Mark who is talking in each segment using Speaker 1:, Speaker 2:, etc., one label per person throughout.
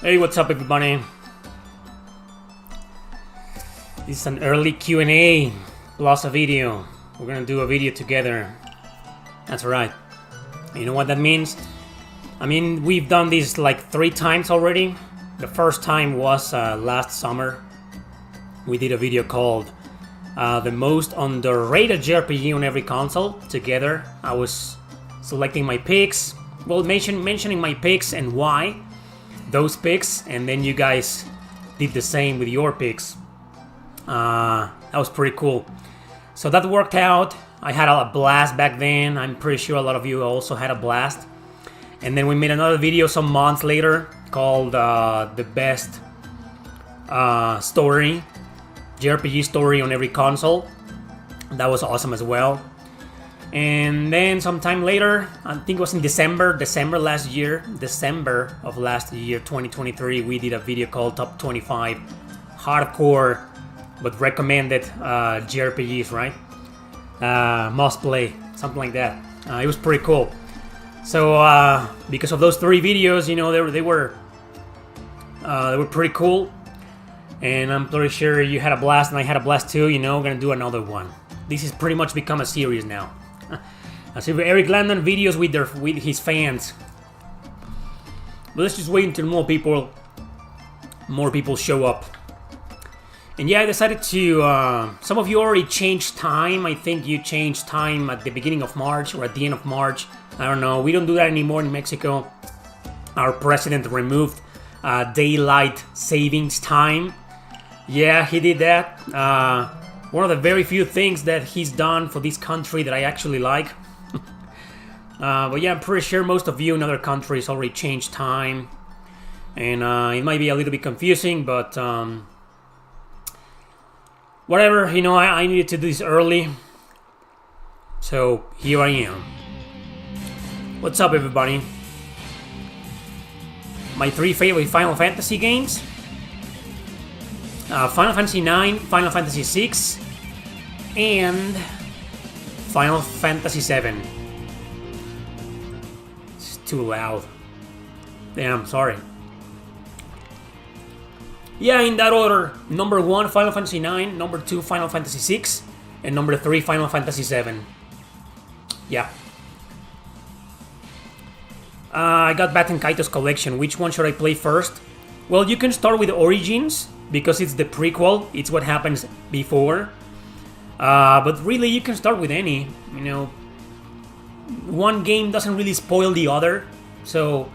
Speaker 1: Hey, what's up, everybody? This is an early Q&A plus a video. We're gonna do a video together. That's right. You know what that means? I mean, we've done this like 3 times already. The first time was last summer. We did a video called the most underrated JRPG on every console. Together, I was selecting my picks. Well, mentioning my picks and why those picks, and then you guys did the same with your picks. That was pretty cool. So that worked out. I had a blast back then. I'm pretty sure a lot of you also had a blast. And then we made another video some months later called the best story, JRPG story on every console. That was awesome as well. And then sometime later, I think it was in December of last year, 2023, we did a video called Top 25 Hardcore but Recommended JRPGs, right? Must play, something like that. It was pretty cool. So because of those 3 videos, you know, they were pretty cool, and I'm pretty sure you had a blast and I had a blast too. You know, we're gonna do another one. This has pretty much become a series now. I see Erick Landon videos with his fans. But let's just wait until more people show up. And yeah, I decided to. Some of you already changed time. I think you changed time at the beginning of March or at the end of March. I don't know. We don't do that anymore in Mexico. Our president removed daylight savings time. Yeah, he did that. One of the very few things that he's done for this country that I actually like. But yeah, I'm pretty sure most of you in other countries already changed time. And it might be a little bit confusing, but whatever, you know, I needed to do this early. So here I am. What's up, everybody? My 3 favorite Final Fantasy games. Final Fantasy IX, Final Fantasy VI, and Final Fantasy VII. It's too loud. Damn, sorry. Yeah, in that order. Number 1, Final Fantasy IX. Number 2, Final Fantasy VI. And number 3, Final Fantasy VII. Yeah. I got Baten Kaito's collection. Which one should I play first? Well, you can start with Origins, because it's the prequel. It's what happens before. But really, you can start with any. You know, one game doesn't really spoil the other. So,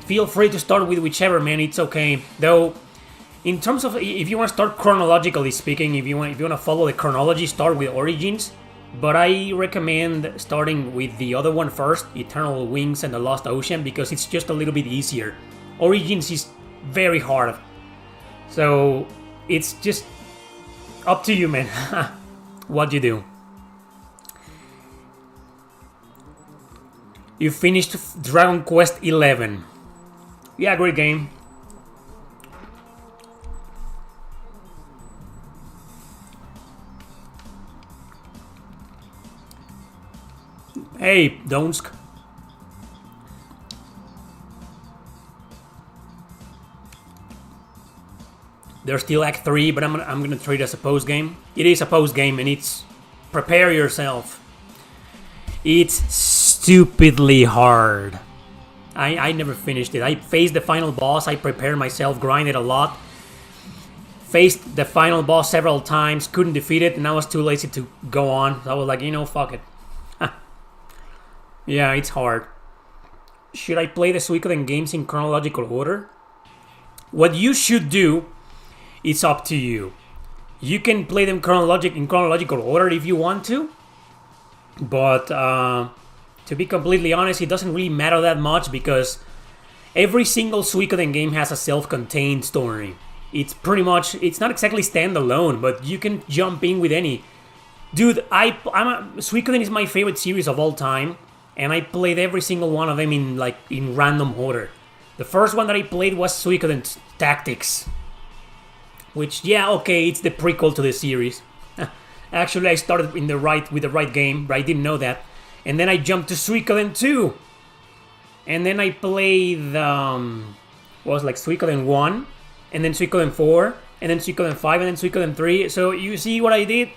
Speaker 1: feel free to start with whichever, man. It's okay. Though, in terms of, if you want to start chronologically speaking, if you want to follow the chronology, start with Origins. But I recommend starting with the other one first, Eternal Wings and the Lost Ocean, because it's just a little bit easier. Origins is very hard. So, it's just up to you, man. What you do. You finished Dragon Quest XI. Yeah, great game. Hey, Donsk. There's still Act 3, but I'm gonna treat it as a post game. It is a post game, and it's prepare yourself. It's stupidly hard. I never finished it. I faced the final boss. I prepared myself, grinded a lot. Faced the final boss several times, couldn't defeat it, and I was too lazy to go on. So I was like, you know, fuck it. Yeah, it's hard. Should I play the Suikoden games in chronological order? What you should do, it's up to you. You can play them in chronological order if you want to. But to be completely honest, it doesn't really matter that much, because every single Suikoden game has a self-contained story. It's pretty much, it's not exactly standalone, but you can jump in with any. Dude, Suikoden is my favorite series of all time. And I played every single one of them in random order. The first one that I played was Suikoden Tactics. Which, yeah, okay, it's the prequel to the series. Actually, I started with the right game, but I didn't know that. And then I jumped to Suikoden 2. And then I played was like Suikoden 1, and then Suikoden 4, and then Suikoden 5, and then Suikoden 3. So you see what I did?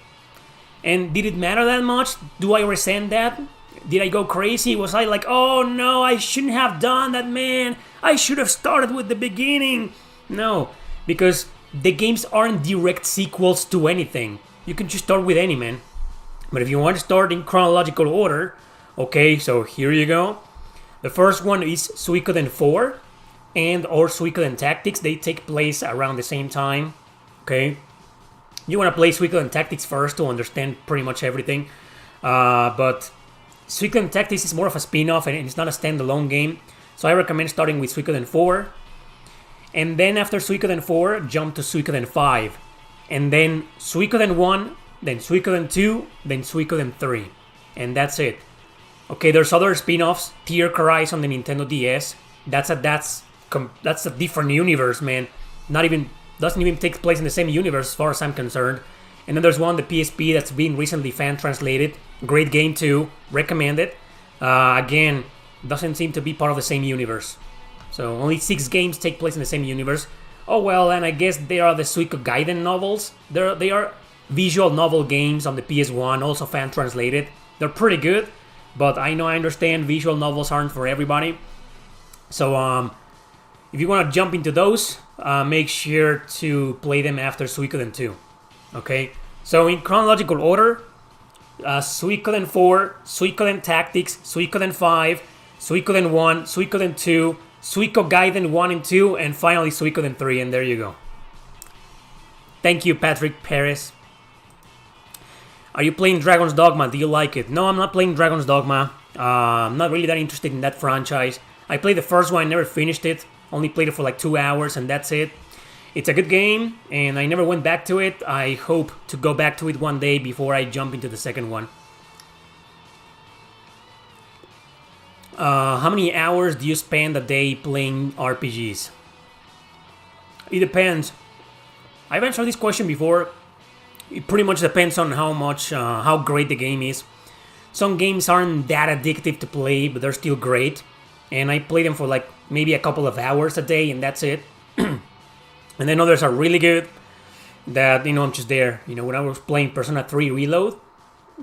Speaker 1: And did it matter that much? Do I resent that? Did I go crazy? Was I like, oh no, I shouldn't have done that, man. I should have started with the beginning. No, because the games aren't direct sequels to anything. You can just start with any, man. But if you want to start in chronological order, okay, so here you go. The first one is Suikoden 4 and or Suikoden Tactics. They take place around the same time, okay? You want to play Suikoden Tactics first to understand pretty much everything. But Suikoden Tactics is more of a spin-off and it's not a standalone game. So I recommend starting with Suikoden 4. And then after Suikoden 4, jump to Suikoden 5. And then Suikoden 1, then Suikoden 2, then Suikoden 3. And that's it. Okay, there's other spin-offs. Tier Karais on the Nintendo DS. That's a different universe, man. Doesn't even take place in the same universe as far as I'm concerned. And then there's one, the PSP, that's been recently fan translated. Great game too. Recommend it. Again, doesn't seem to be part of the same universe. So only 6 games take place in the same universe. Oh well, and I guess they are the Suiko Gaiden novels. They are visual novel games on the PS1, also fan translated. They're pretty good, but I understand visual novels aren't for everybody. So if you want to jump into those, make sure to play them after Suikoden 2. Okay, so in chronological order, Suikoden 4, Suikoden Tactics, Suikoden 5, Suikoden 1, Suikoden 2, Suiko Gaiden 1 and 2, and finally Suikoden 3, and there you go. Thank you, Patrick Perez. Are you playing Dragon's Dogma? Do you like it? No, I'm not playing Dragon's Dogma. I'm not really that interested in that franchise. I played the first one, never finished it. Only played it for like 2 hours, and that's it. It's a good game, and I never went back to it. I hope to go back to it one day before I jump into the second one. How many hours do you spend a day playing RPGs? It depends. I've answered this question before. It pretty much depends on how great the game is. Some games aren't that addictive to play, but they're still great. And I play them for like maybe a couple of hours a day, and that's it. And then others are really good that, I'm just there. When I was playing Persona 3 Reload,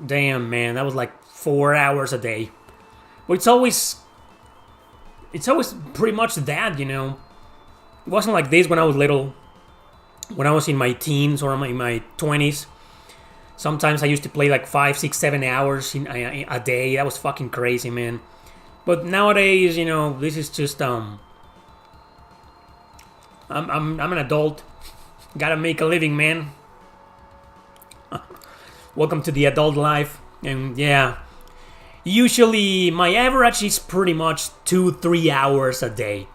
Speaker 1: damn, man, that was like 4 hours a day. But it's always pretty much that, It wasn't like this when I was little. When I was in my teens or in my 20s, sometimes I used to play like 5, 6, 7 hours a day. That was fucking crazy, man. But nowadays, this is just I'm an adult. Gotta make a living, man. Welcome to the adult life. And yeah, usually my average is pretty much 2-3 hours a day.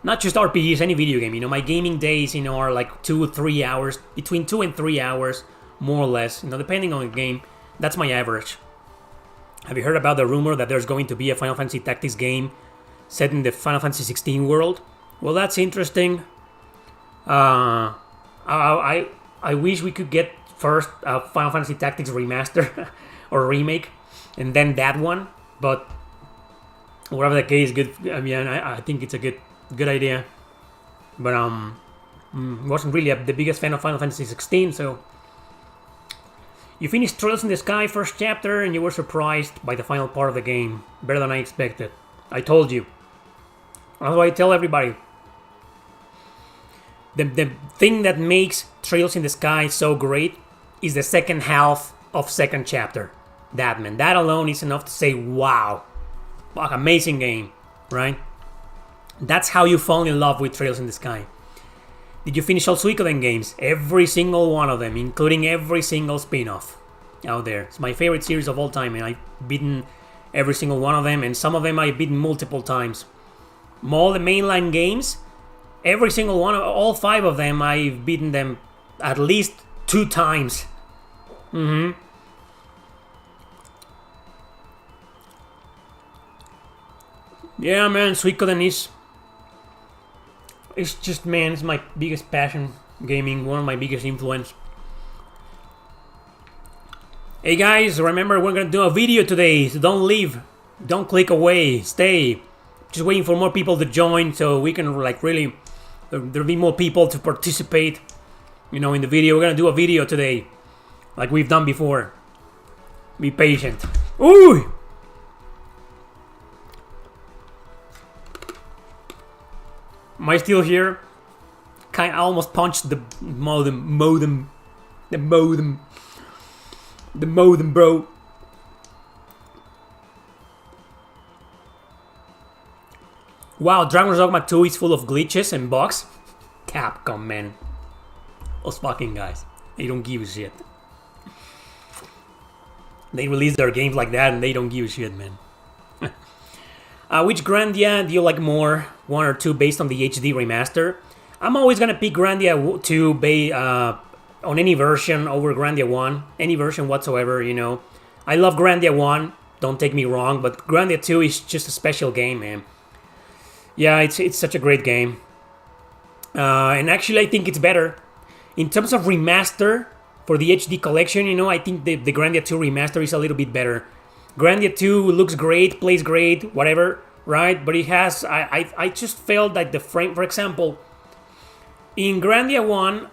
Speaker 1: Not just RPGs, any video game. My gaming days, are like 2 or 3 hours, between 2 and 3 hours, more or less. Depending on the game. That's my average. Have you heard about the rumor that there's going to be a Final Fantasy Tactics game set in the Final Fantasy 16 world? Well, that's interesting. I wish we could get first a Final Fantasy Tactics remaster or remake, and then that one. But whatever the case, good. I mean, I think it's a good idea. But wasn't really the biggest fan of Final Fantasy 16, so. You finished Trails in the Sky first chapter and you were surprised by the final part of the game. Better than I expected. I told you. That's what I tell everybody. The thing that makes Trails in the Sky so great is the second half of second chapter. That, man. That alone is enough to say, wow. Fuck, amazing game. Right? That's how you fall in love with Trails in the Sky. Did you finish all Suikoden games? Every single one of them, including every single spin-off out there. It's my favorite series of all time, and I've beaten every single one of them, and some of them I've beaten multiple times. All the mainline games, every single one, all 5 of them, I've beaten them at least 2 times. Yeah, man, Suikoden is... It's just, man, it's my biggest passion, gaming, one of my biggest influence. Hey guys, remember we're gonna do a video today, so don't leave. Don't click away, stay. Just waiting for more people to join so we can like really there'll be more people to participate, you know, in the video. We're gonna do a video today, like we've done before. Be patient. Ooh! Am I still here? I almost punched the modem, bro. Wow, Dragon's Dogma 2 is full of glitches and bugs. Capcom, man. Those fucking guys. They don't give a shit. They release their games like that and they don't give a shit, man. Which Grandia do you like more? 1 or 2 based on the HD remaster? I'm always gonna pick Grandia 2 on any version over Grandia 1. Any version whatsoever, you know. I love Grandia 1, don't take me wrong, but Grandia 2 is just a special game, man. Yeah, it's such a great game. And actually I think it's better. In terms of remaster, for the HD collection, you know, I think the Grandia 2 remaster is a little bit better. Grandia 2 looks great, plays great, whatever, right? But it has, I just felt that the frame, for example, in Grandia 1,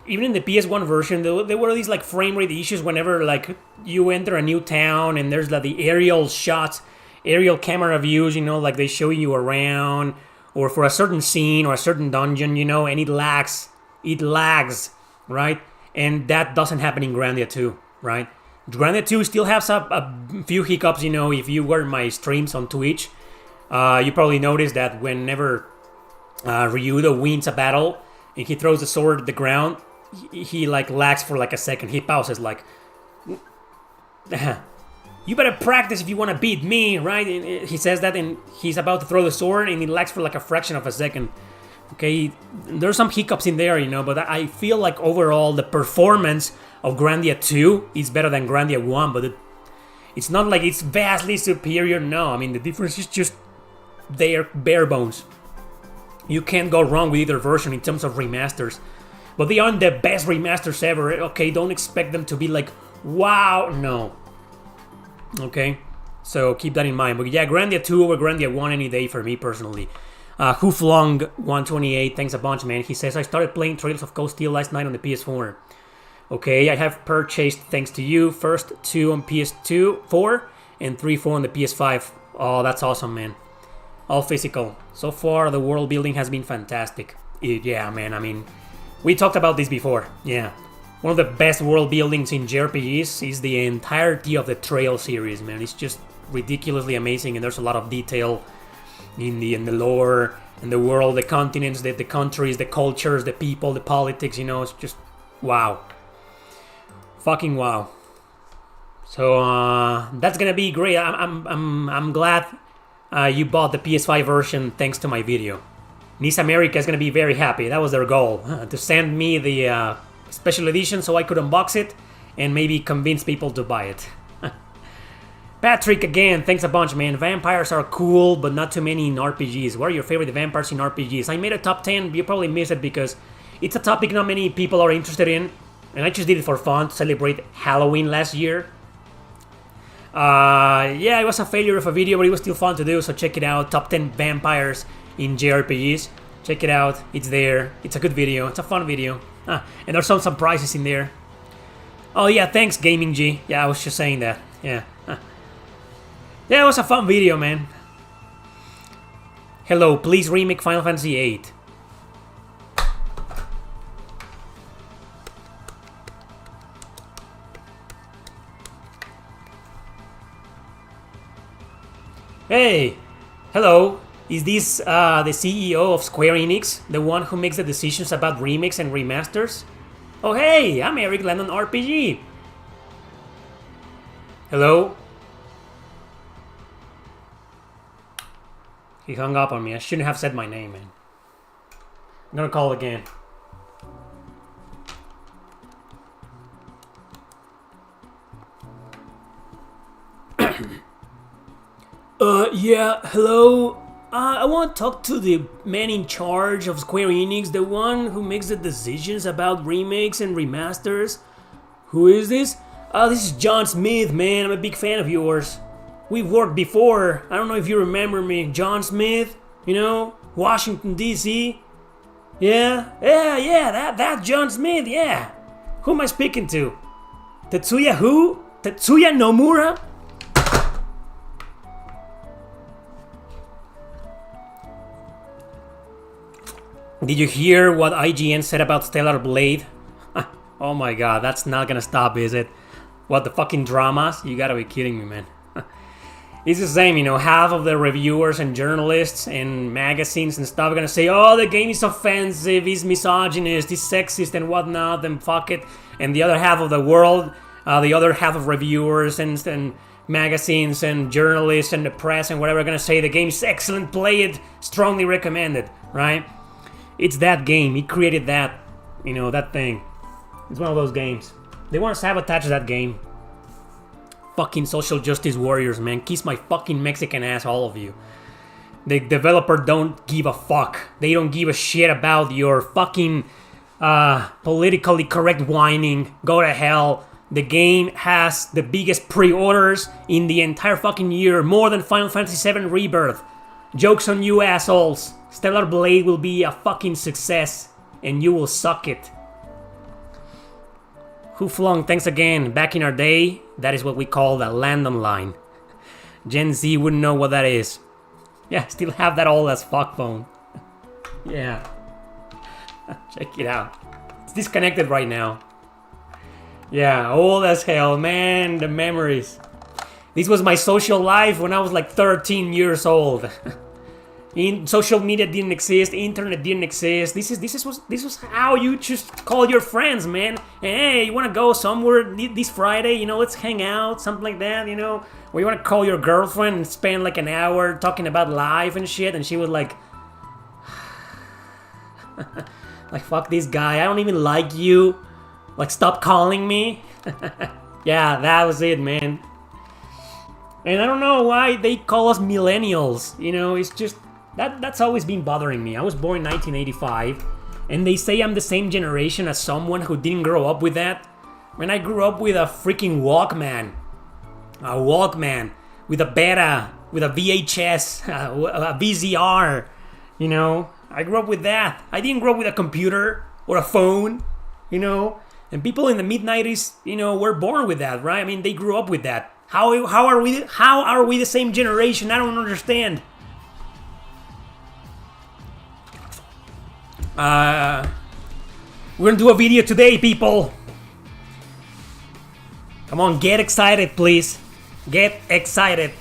Speaker 1: even in the PS1 version, there were these like frame rate issues whenever like you enter a new town and there's like the aerial shots, aerial camera views, you know, like they show you around, or for a certain scene or a certain dungeon, you know, and it lags, right? And that doesn't happen in Grandia 2, right? Grandia 2 still has a few hiccups, you know. If you were my streams on Twitch, you probably noticed that whenever Ryudo wins a battle and he throws the sword at the ground, he like lags for like a second. He pauses like, you better practice if you want to beat me, right? And he says that and he's about to throw the sword and he lags for like a fraction of a second. Okay, there's some hiccups in there, you know, but I feel like overall the performance of Grandia 2 is better than Grandia 1, but it's not like it's vastly superior, no. I mean, the difference is just they're bare bones. You can't go wrong with either version in terms of remasters, but they aren't the best remasters ever. Okay, don't expect them to be like, wow, no. Okay, so keep that in mind. But yeah, Grandia 2 over Grandia 1 any day for me personally. Hooflong 128, thanks a bunch, man. He says, I started playing Trails of Cold Steel last night on the PS4. Okay, I have purchased, thanks to you, first 2 on PS2, 4, and 3, 4 on the PS5. Oh, that's awesome, man. All physical. So far, the world building has been fantastic. Yeah, man, I mean, we talked about this before. Yeah. One of the best world buildings in JRPGs is the entirety of the Trail series, man. It's just ridiculously amazing, and there's a lot of detail in the lore, in the world, the continents, the countries, the cultures, the people, the politics, you know, it's just wow. Fucking wow. So that's gonna be great. I'm glad you bought the PS5 version thanks to my video. Nice America is gonna be very happy. That was their goal, to send me the special edition so I could unbox it and maybe convince people to buy it. Patrick again, thanks a bunch, man. Vampires are cool, but not too many in RPGs. What are your favorite vampires in RPGs? I made a top 10, you probably missed it because it's a topic not many people are interested in. And I just did it for fun to celebrate Halloween last year. Yeah, it was a failure of a video, but it was still fun to do, so check it out. Top 10 vampires in JRPGs. Check it out, it's there. It's a good video, it's a fun video. And there's some surprises in there. Oh yeah, thanks Gaming G. Yeah, I was just saying that, yeah. Yeah, it was a fun video, man. Hello, please remake Final Fantasy VIII. Hey, hello. Is this the CEO of Square Enix? The one who makes the decisions about remakes and remasters? Oh hey, I'm Erick, Landon RPG. Hello? He hung up on me. I shouldn't have said my name, man. I'm gonna call again. Yeah, hello? I want to talk to the man in charge of Square Enix, the one who makes the decisions about remakes and remasters. Who is this? This is John Smith, man. I'm a big fan of yours. we've worked before. I don't know if you remember me. John Smith, you know, Washington, D.C. Yeah, that John Smith, yeah. Who am I speaking to? Tetsuya who? Tetsuya Nomura? Did you hear what IGN said about Stellar Blade? Oh my god, that's not gonna stop, is it? What, the fucking dramas? You gotta be kidding me, man. It's the same, you know, half of the reviewers and journalists and magazines and stuff are gonna say, oh, the game is offensive, it's misogynist, it's sexist and whatnot, then fuck it. And the other half of the world, the other half of reviewers and magazines and journalists and the press and whatever are gonna say the game is excellent, play it, strongly recommended, right? It's that game, he created that, you know, that thing. It's one of those games. They want to sabotage that game. Fucking social justice warriors, man. Kiss my fucking Mexican ass, all of you. The developer don't give a fuck. They don't give a shit about your fucking politically correct whining. Go to hell. The game has the biggest pre-orders in the entire fucking year. More than Final Fantasy VII Rebirth. Joke's on you assholes. Stellar Blade will be a fucking success. And you will suck it. Who flung, thanks again. Back in our day, that is what we call the Landon line. Gen Z wouldn't know what that is. Yeah, still have that old as fuck phone. Yeah. Check it out. It's disconnected right now. Yeah, old as hell, man, the memories. This was my social life when I was like 13 years old. Social media didn't exist, internet didn't exist. This was how you just call your friends, man. Hey, you want to go somewhere this Friday? You know, let's hang out, something like that. You know, or you want to call your girlfriend and spend like an hour talking about life and shit, and she was like, like fuck this guy. I don't even like you. Like stop calling me. Yeah, that was it, man. And I don't know why they call us millennials. You know, it's just. That's always been bothering me. I was born in 1985, and they say I'm the same generation as someone who didn't grow up with that. When I grew up with a freaking Walkman. A Walkman. With a Beta. With a VHS. A VCR. You know? I grew up with that. I didn't grow up with a computer. Or a phone. You know? And people in the mid-90s, you know, were born with that, right? I mean, they grew up with that. How are we the same generation? I don't understand. We're gonna do a video today, people. Come on, get excited, please. Get excited.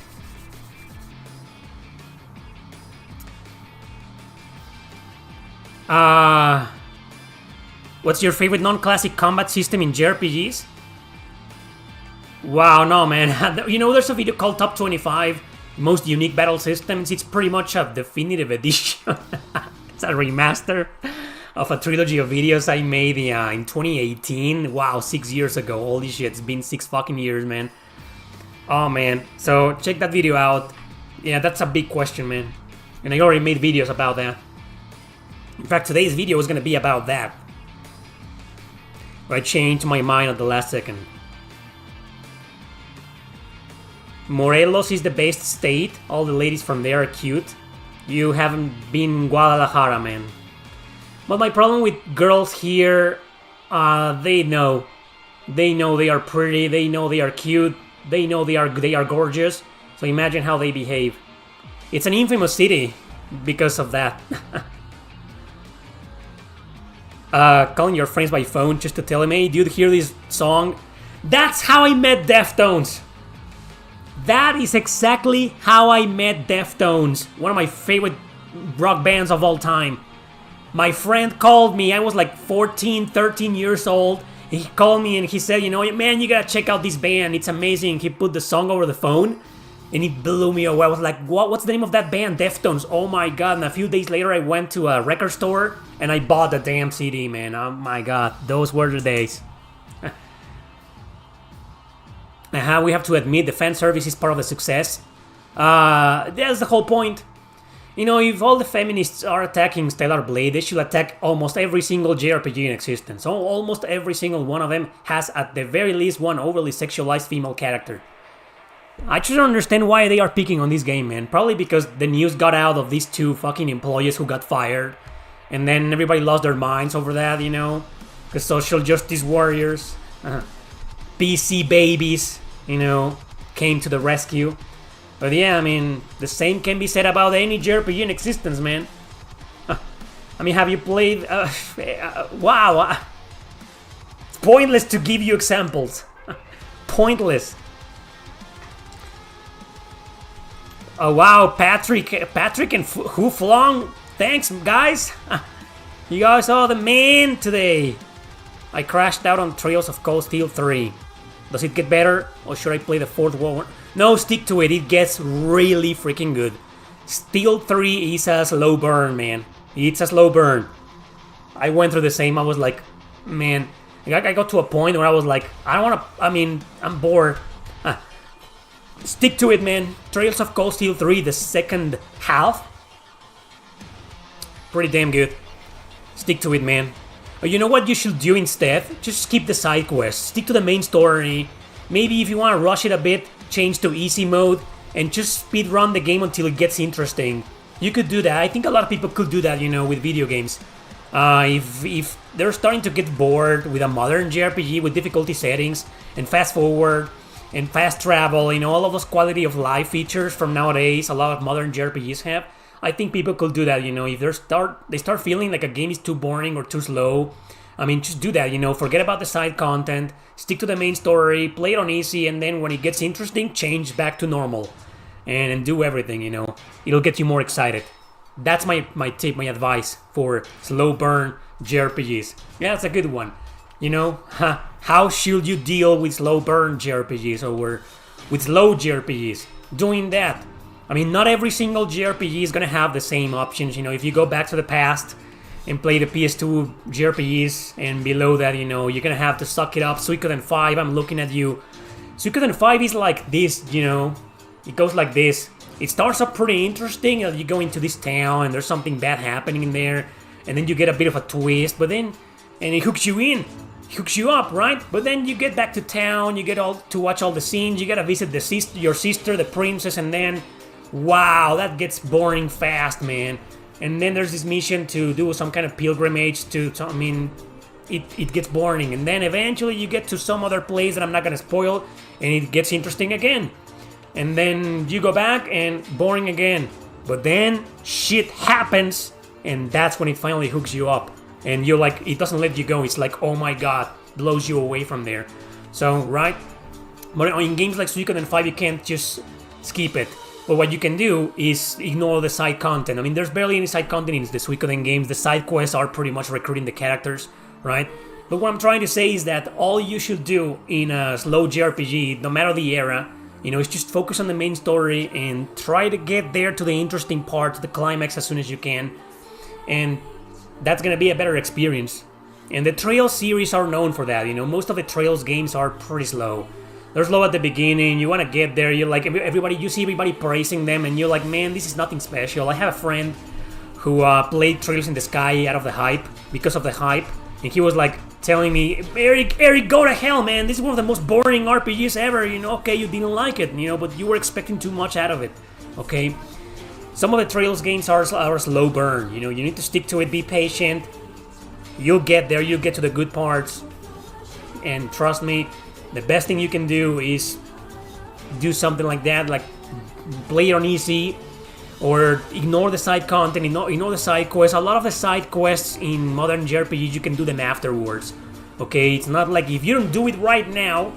Speaker 1: What's your favorite non-classic combat system in JRPGs? Wow, no, man. You know, there's a video called Top 25 Most Unique Battle Systems. It's pretty much a definitive edition. It's a remaster of a trilogy of videos I made in 2018. Wow, 6 years ago. Holy shit, it's been 6 fucking years, man. Oh, man. So, check that video out. Yeah, that's a big question, man. And I already made videos about that. In fact, today's video is gonna be about that. But I changed my mind at the last second. Morelos is the best state. All the ladies from there are cute. You haven't been in Guadalajara, man. But my problem with girls here, they know. They know they are pretty, they know they are cute, they know they are gorgeous. So imagine how they behave. It's an infamous city because of that. Calling your friends by phone just to tell them, hey, dude, hear this song? That's how I met Deftones. That is exactly how I met Deftones. One of my favorite rock bands of all time. My friend called me. I was like 14, 13 years old. He called me and he said, you know, man, you gotta check out this band. It's amazing. He put the song over the phone and it blew me away. I was like, what? What's the name of that band? Deftones. Oh my god. And a few days later, I went to a record store and I bought the damn CD, man. Oh my god. Those were the days. We have to admit the fan service is part of the success. That's the whole point. You know, if all the feminists are attacking Stellar Blade, they should attack almost every single JRPG in existence. So almost every single one of them has, at the very least, one overly sexualized female character. I just don't understand why they are picking on this game, man. Probably because the news got out of these 2 fucking employees who got fired. And then everybody lost their minds over that, you know? Because social justice warriors, PC babies, you know, came to the rescue. But yeah, I mean, the same can be said about any JRPG in existence, man. I mean, have you played... wow. It's pointless to give you examples. Pointless. Oh wow, Patrick and Who Flung. Thanks, guys. You guys are the man today. I crashed out on Trails of Cold Steel 3. Does it get better, or should I play the 4th one? No, stick to it. It gets really freaking good. Steel 3 is a slow burn, man. It's a slow burn. I went through the same. I was like, man, I got to a point where I was like, I don't want to. I mean, I'm bored. Stick to it, man. Trails of Cold Steel 3, the second half. Pretty damn good. Stick to it, man. You know what you should do instead? Just skip the side quests. Stick to the main story. Maybe if you want to rush it a bit, change to easy mode and just speedrun the game until it gets interesting. You could do that. I think a lot of people could do that, you know, with video games. If they're starting to get bored with a modern JRPG with difficulty settings and fast forward and fast travel, you know, all of those quality of life features from nowadays, a lot of modern JRPGs have. I think people could do that, you know, if they start feeling like a game is too boring or too slow. I mean, just do that, you know, forget about the side content, stick to the main story, play it on easy, and then when it gets interesting, change back to normal. And do everything, you know, it'll get you more excited. That's my tip, my advice for slow burn JRPGs. Yeah, that's a good one. You know, how should you deal with slow burn JRPGs or with slow JRPGs? Doing that. I mean, not every single JRPG is gonna have the same options. You know, if you go back to the past and play the PS2 JRPGs and below that, you know, you're gonna have to suck it up. Suikoden 5, I'm looking at you. Suikoden 5 is like this, you know. It goes like this. It starts up pretty interesting. You go into this town and there's something bad happening in there. And then you get a bit of a twist, but then... And it hooks you in. Hooks you up, right? But then you get back to town, you get all to watch all the scenes, you gotta visit your sister, the princess, and then... Wow, that gets boring fast, man. And then there's this mission to do some kind of pilgrimage to I mean, it gets boring. And then eventually you get to some other place that I'm not gonna spoil, and it gets interesting again. And then you go back and boring again. But then shit happens, and that's when it finally hooks you up. And you're like, it doesn't let you go. It's like, oh my god, blows you away from there. So, right? But in games like Suikoden 5, you can't just skip it. But what you can do is ignore the side content. I mean, there's barely any side content in the Suikoden games. The side quests are pretty much recruiting the characters, right? But what I'm trying to say is that all you should do in a slow JRPG, no matter the era, you know, is just focus on the main story and try to get there to the interesting part, to the climax as soon as you can. And that's gonna be a better experience. And the Trails series are known for that, you know, most of the Trails games are pretty slow. They're slow at the beginning, you want to get there, you're like, you see everybody praising them, and you're like, man, this is nothing special. I have a friend who played Trails in the Sky out of the hype, because of the hype, and he was like telling me, Erick, go to hell, man, this is one of the most boring RPGs ever, you know, okay, you didn't like it, you know, but you were expecting too much out of it, okay? Some of the Trails games are slow burn, you know, you need to stick to it, be patient, you'll get there, you'll get to the good parts, and trust me, the best thing you can do is do something like that, like play it on easy, or ignore the side content, ignore the side quests. A lot of the side quests in modern JRPGs, you can do them afterwards. Okay, it's not like if you don't do it right now,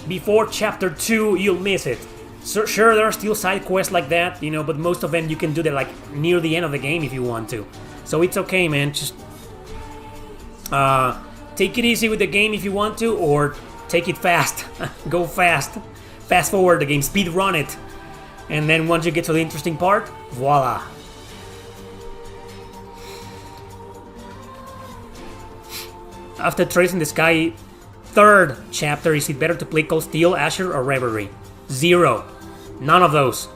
Speaker 1: before chapter 2, you'll miss it. So, sure, there are still side quests like that, you know, but most of them you can do that like near the end of the game if you want to. So it's okay, man. Just take it easy with the game if you want to, or take it fast. Go fast. Fast forward the game, speed run it. And then once you get to the interesting part, voila. After Trails in the Sky, third chapter, is it better to play Cold Steel, Asher, or Reverie? 0. None of those.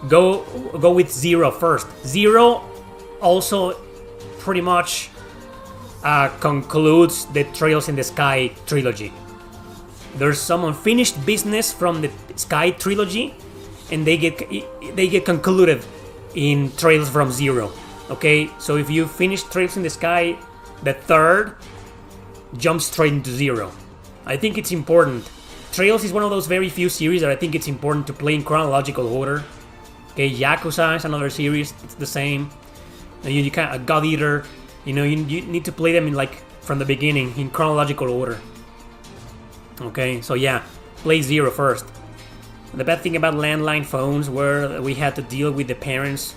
Speaker 1: Go with 0 first. 0 also pretty much concludes the Trails in the Sky trilogy. There's some unfinished business from the Sky trilogy, and they get concluded in Trails from Zero. Okay, so if you finish Trails in the Sky, the third jumps straight into Zero. I think it's important. Trails is one of those very few series that I think it's important to play in chronological order. Okay, Yakuza is another series, it's the same. You can't, God Eater, you need to play them in from the beginning in chronological order. Okay, so yeah, play Zero first. The bad thing about landline phones were we had to deal with the parents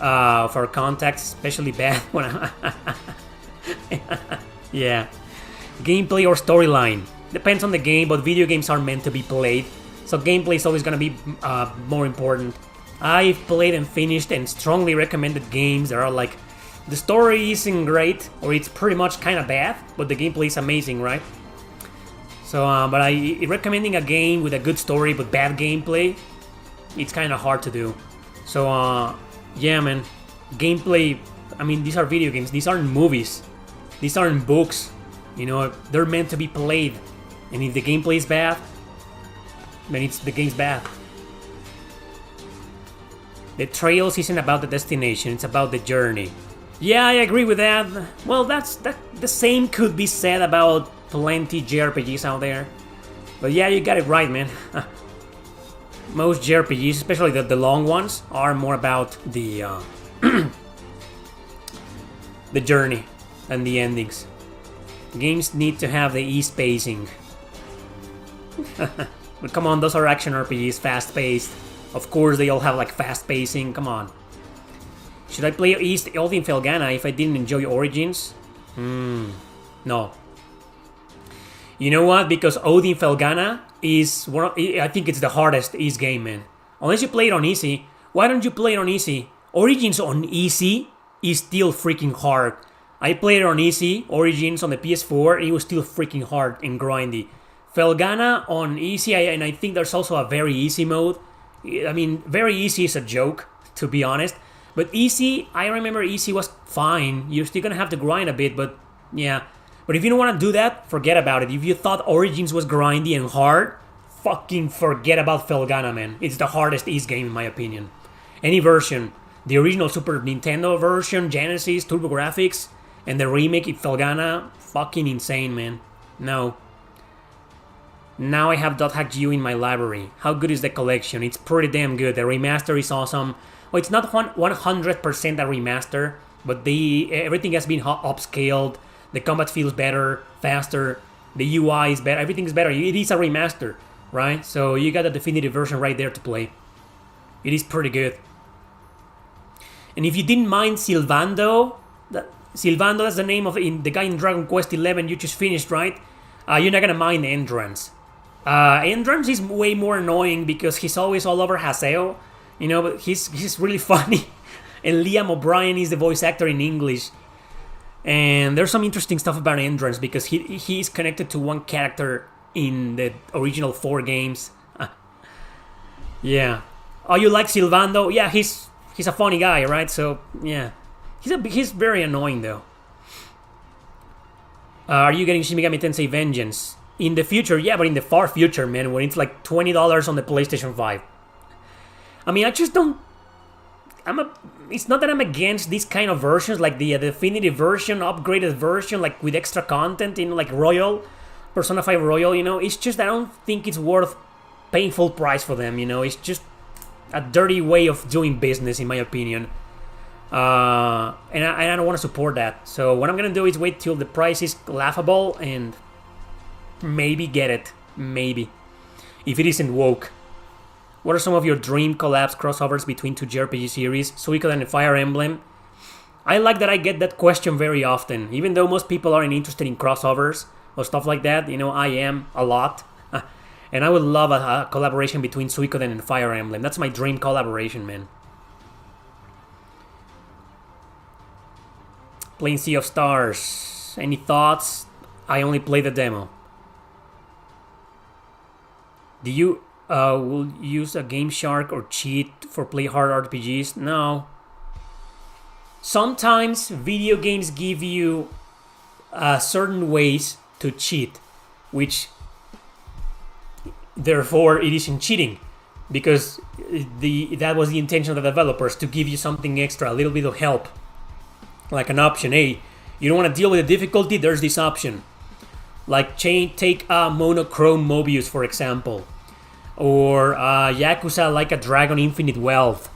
Speaker 1: of our contacts, especially bad when yeah. Gameplay or storyline. Depends on the game, but video games are meant to be played. So gameplay is always going to be more important. I've played and finished and strongly recommended games that are the story isn't great, or it's pretty much kind of bad, but the gameplay is amazing, right? So, but recommending a game with a good story but bad gameplay, it's kind of hard to do. So, yeah, man, gameplay. I mean, these are video games. These aren't movies. These aren't books. They're meant to be played. And if the gameplay is bad, then the game's bad. The Trails isn't about the destination; it's about the journey. Yeah, I agree with that. Well, the same could be said about plenty JRPGs out there. But yeah, you got it right, man. Most JRPGs, especially the long ones, are more about the the journey than the endings. Games need to have the e-spacing. But come on, those are action RPGs, fast-paced. Of course, they all have fast pacing. Come on. Should I play Odin Felgana if I didn't enjoy Origins? No. You know what? Because Odin Felgana is I think it's the hardest East game, man. Unless you play it on easy. Why don't you play it on easy? Origins on easy is still freaking hard. I played it on easy, Origins on the PS4, it was still freaking hard and grindy. Felgana on easy, and I think there's also a very easy mode. I mean, very easy is a joke, to be honest. But easy, I remember easy was fine. You're still gonna have to grind a bit, but yeah. But if you don't want to do that, forget about it. If you thought Origins was grindy and hard, fucking forget about Felgana, man. It's the hardest East game in my opinion. Any version. The original Super Nintendo version, Genesis, TurboGrafx, and the remake in Felgana, fucking insane, man. No. Now I have .hack.geo in my library. How good is the collection? It's pretty damn good. The remaster is awesome. Well, it's not 100% a remaster, but everything has been upscaled. The combat feels better, faster. The UI is better. Everything is better. It is a remaster, right? So you got the definitive version right there to play. It is pretty good. And if you didn't mind Sylvando, that's the name of the guy in Dragon Quest XI you just finished, right? You're not gonna mind Entrance. Entrance is way more annoying because he's always all over Haseo, but he's really funny. And Liam O'Brien is the voice actor in English. And there's some interesting stuff about Entrance because he's connected to one character in the original 4 games. Yeah. Oh, you like Sylvando? Yeah, he's a funny guy, right? So, yeah. He's very annoying, though. Are you getting Shin Megami Tensei Vengeance? In the future, yeah, but in the far future, man, when it's $20 on the PlayStation 5. I mean, I just don't... It's not that I'm against these kind of versions, like the definitive version, upgraded version, with extra content in Royal, Persona 5 Royal, It's just I don't think it's worth paying full price for them, It's just a dirty way of doing business, in my opinion. And I don't want to support that. So what I'm going to do is wait till the price is laughable and maybe get it. Maybe. If it isn't woke. What are some of your dream collabs crossovers between 2 JRPG series, Suikoden and Fire Emblem? I like that I get that question very often. Even though most people aren't interested in crossovers or stuff like that, I am a lot. And I would love a collaboration between Suikoden and Fire Emblem. That's my dream collaboration, man. Playing Sea of Stars. Any thoughts? I only played the demo. Do you will use a Game Shark or cheat for play hard RPGs? No. Sometimes video games give you certain ways to cheat, which Therefore, it isn't cheating, because that was the intention of the developers, to give you something extra, a little bit of help, like an option. Hey, you don't want to deal with the difficulty? There's this option. Like take Monochrome Mobius, for example, or Yakuza Like a Dragon Infinite Wealth,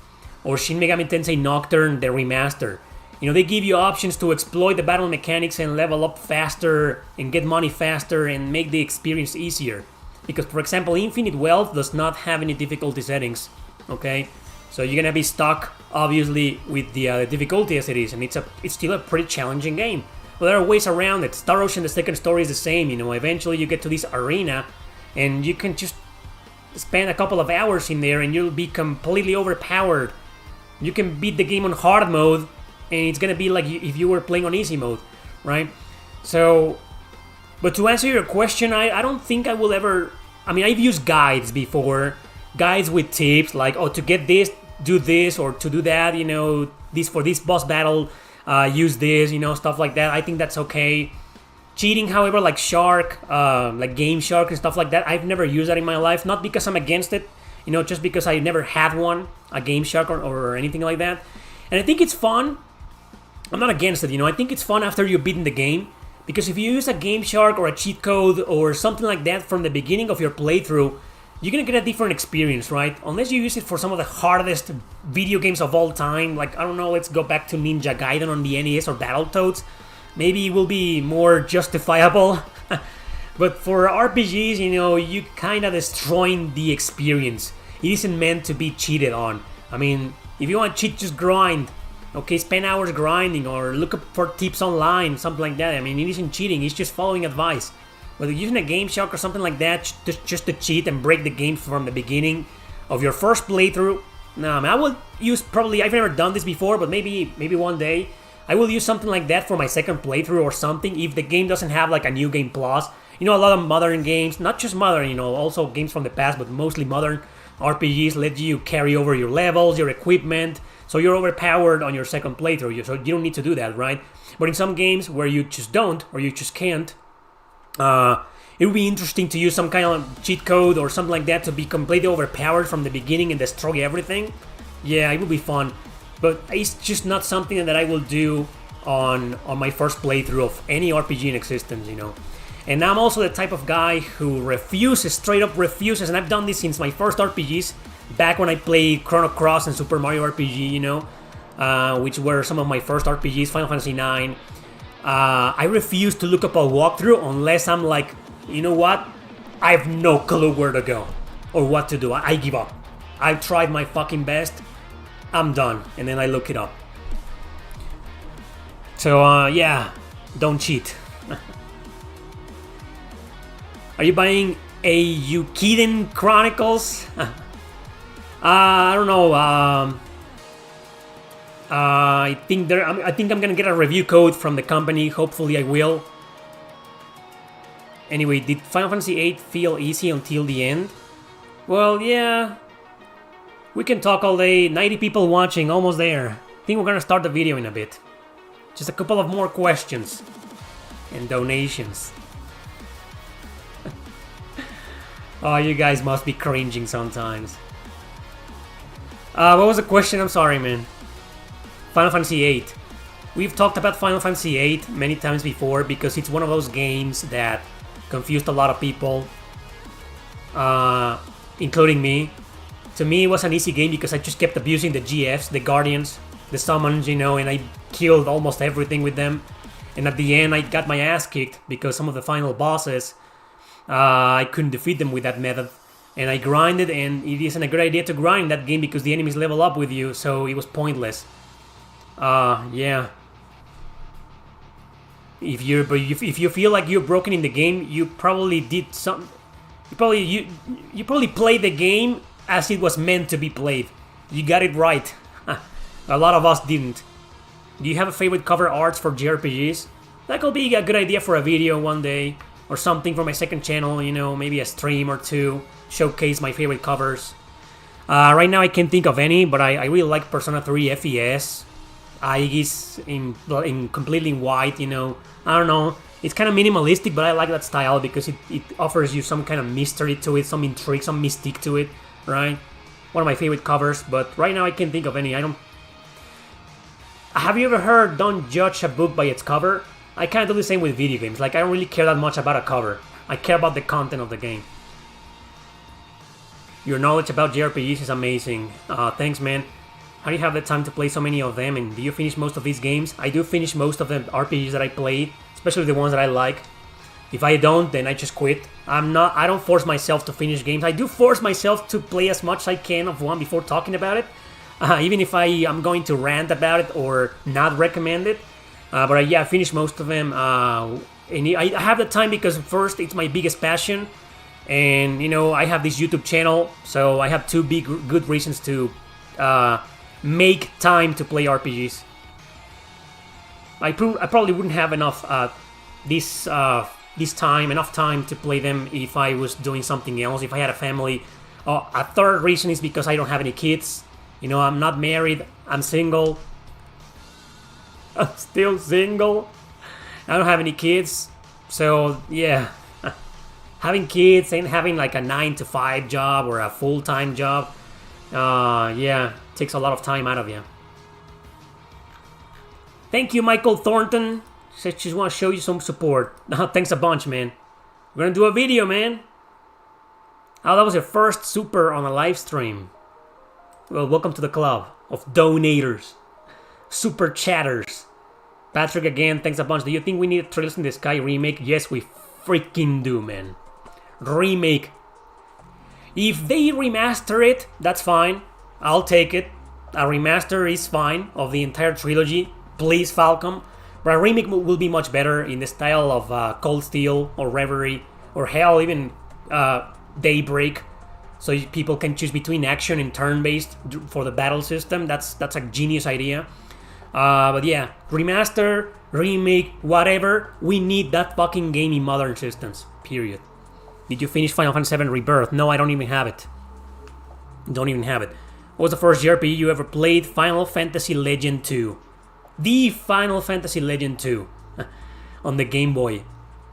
Speaker 1: or Shin Megami Tensei Nocturne, the remaster. They give you options to exploit the battle mechanics and level up faster and get money faster and make the experience easier. Because, for example, Infinite Wealth does not have any difficulty settings, okay? So you're gonna be stuck, obviously, with the difficulty as it is, and it's still a pretty challenging game. But there are ways around it. Star Ocean, the second story, is the same. Eventually you get to this arena, and you can just spend a couple of hours in there, and you'll be completely overpowered. You can beat the game on hard mode, and it's gonna be like if you were playing on easy mode, right? So, but to answer your question, I don't think I will ever. I mean, I've used guides before, guides with tips like, oh, to get this, do this, or to do that. This for this boss battle, use this, stuff like that. I think that's okay. Cheating, however, like Shark, like Game Shark and stuff like that, I've never used that in my life. Not because I'm against it, just because I never had one, a Game Shark or anything like that. And I think it's fun. I'm not against it, I think it's fun after you've beaten the game. Because if you use a Game Shark or a cheat code or something like that from the beginning of your playthrough, you're gonna get a different experience, right? Unless you use it for some of the hardest video games of all time, like, I don't know, let's go back to Ninja Gaiden on the NES or Battletoads. Maybe it will be more justifiable. But for RPGs, you kind of destroying the experience. It isn't meant to be cheated on. I mean, if you want to cheat, just grind. Okay, spend hours grinding or look up for tips online, something like that. I mean, it isn't cheating, it's just following advice. But using a Game Shark or something like that just to cheat and break the game from the beginning of your first playthrough, nah, man, I will use probably, I've never done this before, but maybe one day, I will use something like that for my second playthrough or something if the game doesn't have like a New Game Plus. A lot of modern games, not just modern, also games from the past, but mostly modern RPGs let you carry over your levels, your equipment, so you're overpowered on your second playthrough, so you don't need to do that, right? But in some games where you just don't, or you just can't, it would be interesting to use some kind of cheat code or something like that to be completely overpowered from the beginning and destroy everything. Yeah, it would be fun, but it's just not something that I will do on my first playthrough of any RPG in existence, And I'm also the type of guy who straight up refuses, and I've done this since my first RPGs, back when I played Chrono Cross and Super Mario RPG, which were some of my first RPGs, Final Fantasy IX. I refuse to look up a walkthrough unless I'm like, you know what? I have no clue where to go or what to do. I give up. I've tried my fucking best. I'm done. And then I look it up. So, yeah, don't cheat. Are you buying a Eukiden Chronicles? I don't know. I think I'm gonna get a review code from the company. Hopefully, I will. Anyway, did Final Fantasy VIII feel easy until the end? Well, yeah. We can talk all day. 90 people watching, almost there. I think we're gonna start the video in a bit. Just a couple of more questions and donations. Oh, you guys must be cringing sometimes. What was the question? I'm sorry, man. Final Fantasy VIII. We've talked about Final Fantasy VIII many times before because it's one of those games that confused a lot of people, including me. To me, it was an easy game because I just kept abusing the GFs, the Guardians, the summons, and I killed almost everything with them. And at the end, I got my ass kicked because some of the final bosses, I couldn't defeat them with that method. And I grinded, and it isn't a good idea to grind that game because the enemies level up with you, so it was pointless. Yeah. If you feel like you're broken in the game, you probably did some. You probably played the game as it was meant to be played. You got it right. A lot of us didn't. Do you have a favorite cover arts for JRPGs? That could be a good idea for a video one day, or something for my second channel. Maybe a stream or two. Showcase my favorite covers. Right now I can't think of any, but I really like Persona 3 FES. Aegis in completely white, I don't know. It's kind of minimalistic, but I like that style because it offers you some kind of mystery to it, some intrigue, some mystique to it, right? One of my favorite covers, but right now I can't think of any. Have you ever heard don't judge a book by its cover? I kind of do the same with video games. Like, I don't really care that much about a cover. I care about the content of the game. Your knowledge about JRPGs is amazing. Thanks, man. How do you have the time to play so many of them, and do you finish most of these games? I do finish most of the RPGs that I play, especially the ones that I like. If I don't, then I just quit. I don't force myself to finish games. I do force myself to play as much as I can of one before talking about it, even if I'm going to rant about it or not recommend it. But yeah, I finish most of them. And I have the time because first, it's my biggest passion, and I have this YouTube channel, so I have two good reasons to make time to play RPGs. I probably wouldn't have enough enough time to play them if I was doing something else, if I had a family. A third reason is because I don't have any kids. I'm not married. I'm single. I'm still single. I don't have any kids. So yeah, having kids and having like a 9-to-5 job or a full-time job, yeah, takes a lot of time out of you. Thank you, Michael Thornton. Said she just want to show you some support. Thanks a bunch, man. We're gonna do a video, man. Oh, that was your first super on a live stream. Well, welcome to the club of donators, super chatters. Patrick again, thanks a bunch. Do you think we need a Trails in the Sky remake? Yes, we freaking do, man. Remake. If they remaster it, that's fine. I'll take it. A remaster is fine of the entire trilogy. Please, Falcom. But a remake will be much better in the style of Cold Steel or Reverie or hell, even Daybreak. So people can choose between action and turn-based for the battle system. That's a genius idea. But yeah, remaster, remake, whatever. We need that fucking game in modern systems. Period. Did you finish Final Fantasy VII Rebirth? No, I don't even have it. Don't even have it. What was the first JRPG you ever played? Final Fantasy Legend 2. The Final Fantasy Legend 2 on the Game Boy.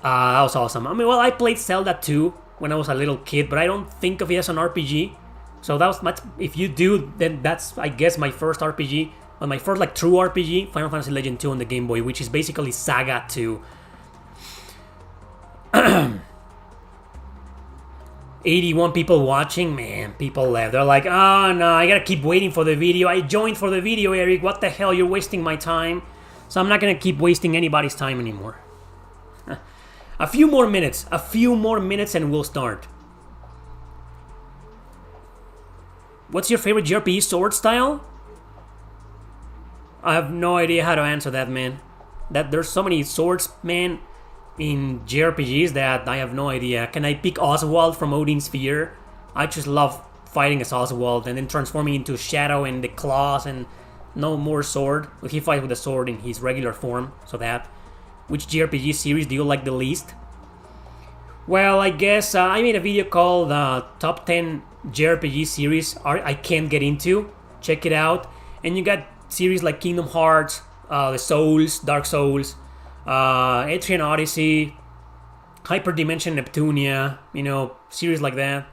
Speaker 1: That was awesome. I mean, well, I played Zelda 2 when I was a little kid, but I don't think of it as an RPG. So that was much. If you do, then that's, I guess, my first RPG. Well, my first like true RPG, Final Fantasy Legend 2 on the Game Boy, which is basically Saga 2. 81 people watching, man, people left. They're like, oh no, I gotta keep waiting for the video. I joined for the video, Eric. What the hell? You're wasting my time. So I'm not gonna keep wasting anybody's time anymore. A few more minutes and we'll start. What's your favorite JRPG sword style? I have no idea how to answer that, man. There's so many swords, man, in JRPGs that I have no idea. Can I pick Oswald from Odin Sphere? I just love fighting as Oswald and then transforming into Shadow and the claws and no more sword. Well, he fights with a sword in his regular form, so that. Which JRPG series do you like the least? Well, I guess I made a video called Top 10 JRPG series I can't get into. Check it out. And you got series like Kingdom Hearts, the Souls, Dark Souls, Etrian Odyssey, Hyperdimension Neptunia, series like that.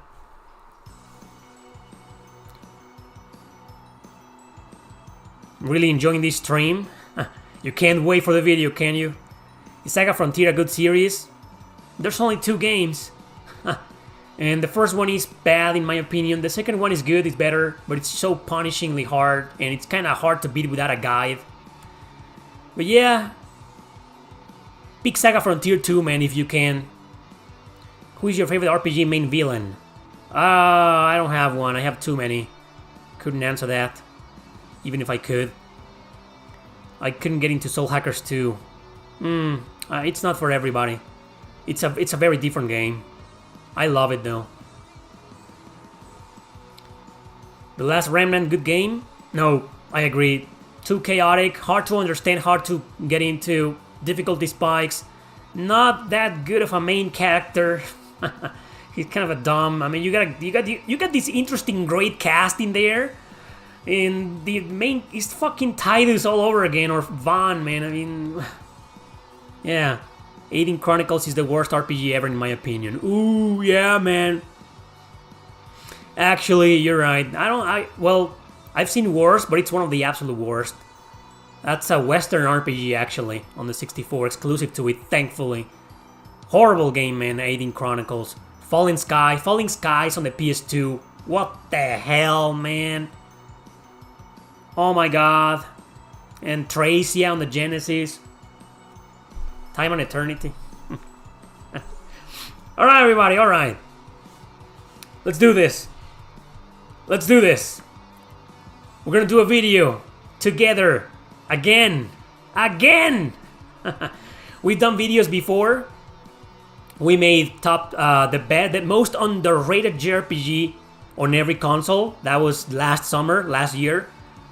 Speaker 1: Really enjoying this stream. You can't wait for the video, can you? Is Saga Frontier a good series? There's only 2 games. And the first one is bad in my opinion. The second one is good, it's better, but it's so punishingly hard, and it's kind of hard to beat without a guide. But yeah, pick Saga Frontier 2, man, if you can. Who is your favorite RPG main villain? I don't have one, I have too many. Couldn't answer that, even if I could. I couldn't get into Soul Hackers 2. It's not for everybody. It's a very different game. I love it though. The Last Remnant, good game? No, I agree. Too chaotic, hard to understand, hard to get into, difficulty spikes. Not that good of a main character. He's kind of a dumb. I mean, you got this interesting great cast in there, and the main is fucking Tidus all over again, or Vaughn, man. I mean, yeah. 18 Chronicles is the worst RPG ever in my opinion. Ooh, yeah, man. Actually, you're right. Well, I've seen worse, but it's one of the absolute worst. That's a Western RPG, actually, on the 64, exclusive to it, thankfully. Horrible game, man, 18 Chronicles. Falling Skies on the PS2. What the hell, man? Oh my god. And Tracia on the Genesis. Time and Eternity. Alright, everybody, alright. Let's do this. Let's do this. We're gonna do a video together. Again. We've done videos before. We made the most underrated JRPG on every console. That was last year.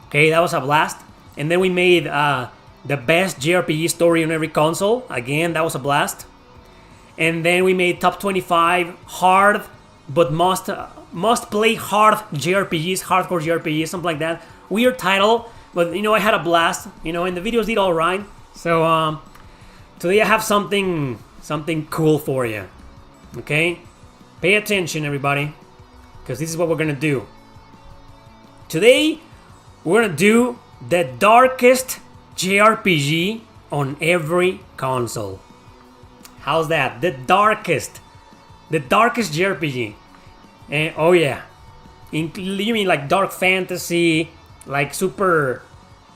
Speaker 1: Okay, that was a blast. And then we made the best JRPG story on every console. Again, that was a blast. And then we made top 25 hard but must play hardcore JRPGs, something like that. Weird title, but I had a blast. And the videos did all right. So today I have something cool for you. Okay, pay attention, everybody, because this is what we're gonna do. Today we're gonna do the darkest JRPG on every console. How's that? The darkest JRPG. And oh yeah, you mean like dark fantasy, like super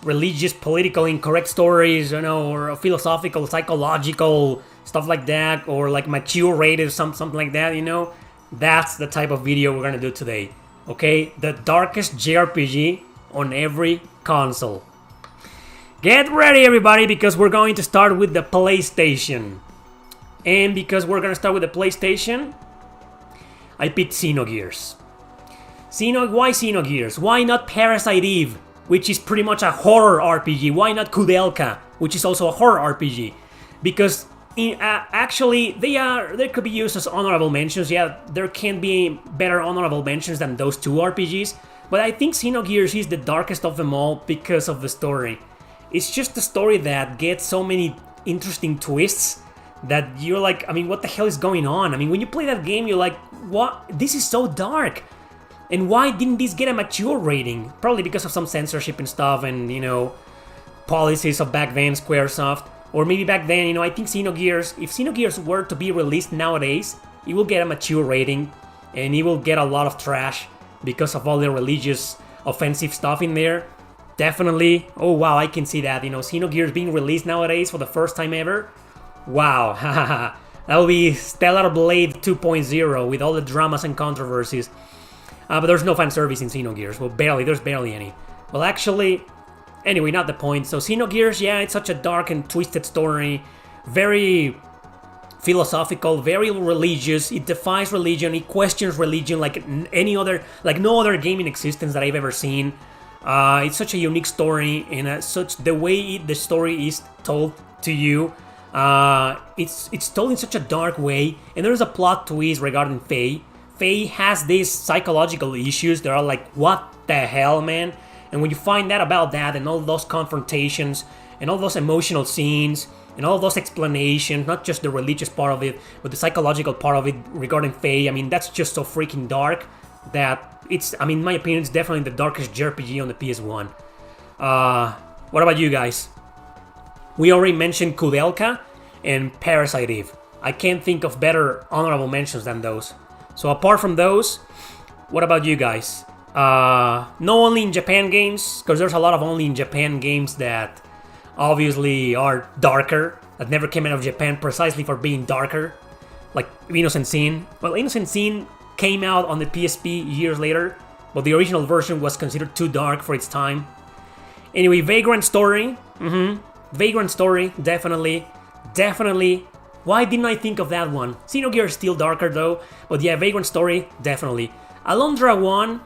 Speaker 1: religious, political incorrect stories, or philosophical, psychological stuff like that, or like mature rated, something like that, That's the type of video we're gonna do today. Okay, the darkest JRPG on every console. Get ready, everybody, because we're going to start with the PlayStation. And because we're gonna start with the PlayStation, I picked Xenogears. Why Xenogears? Why not Parasite Eve, which is pretty much a horror RPG? Why not Kudelka, which is also a horror RPG? Because actually, they could be used as honorable mentions. Yeah, there can be better honorable mentions than those two RPGs. But I think Xenogears is the darkest of them all because of the story. It's just a story that gets so many interesting twists that you're like, what the hell is going on? When you play that game, you're like, what? This is so dark. And why didn't this get a mature rating? Probably because of some censorship and stuff and, policies of back then, Squaresoft. Or maybe back then, I think if Xenogears were to be released nowadays, it will get a mature rating and it will get a lot of trash because of all the religious, offensive stuff in there. Definitely. Oh wow, I can see that. Xenogears being released nowadays for the first time ever. Wow, that will be Stellar Blade 2.0 with all the dramas and controversies. But there's no fan service in Xenogears. Well, there's barely any. Well, actually, anyway, not the point. So Xenogears, yeah, it's such a dark and twisted story. Very philosophical, very religious. It defies religion. It questions religion like no other game in existence that I've ever seen. It's such a unique story, and the way the story is told to you. It's told in such a dark way, and there's a plot twist regarding Faye. Faye has these psychological issues that are like, what the hell, man? And when you find out about that, and all those confrontations, and all those emotional scenes, and all those explanations, not just the religious part of it, but the psychological part of it regarding Faye, that's just so freaking dark that it's, in my opinion, it's definitely the darkest JRPG on the PS1. What about you guys? We already mentioned Kudelka and Parasite Eve. I can't think of better honorable mentions than those. So apart from those, what about you guys? No only in Japan games, because there's a lot of only in Japan games that obviously are darker, that never came out of Japan precisely for being darker, like Innocent Sin. Well, Innocent Sin came out on the PSP years later, but the original version was considered too dark for its time. Anyway, Vagrant Story. Vagrant Story, definitely. Why didn't I think of that one? Xenogears is still darker though, but yeah, Vagrant Story, definitely. Alondra 1,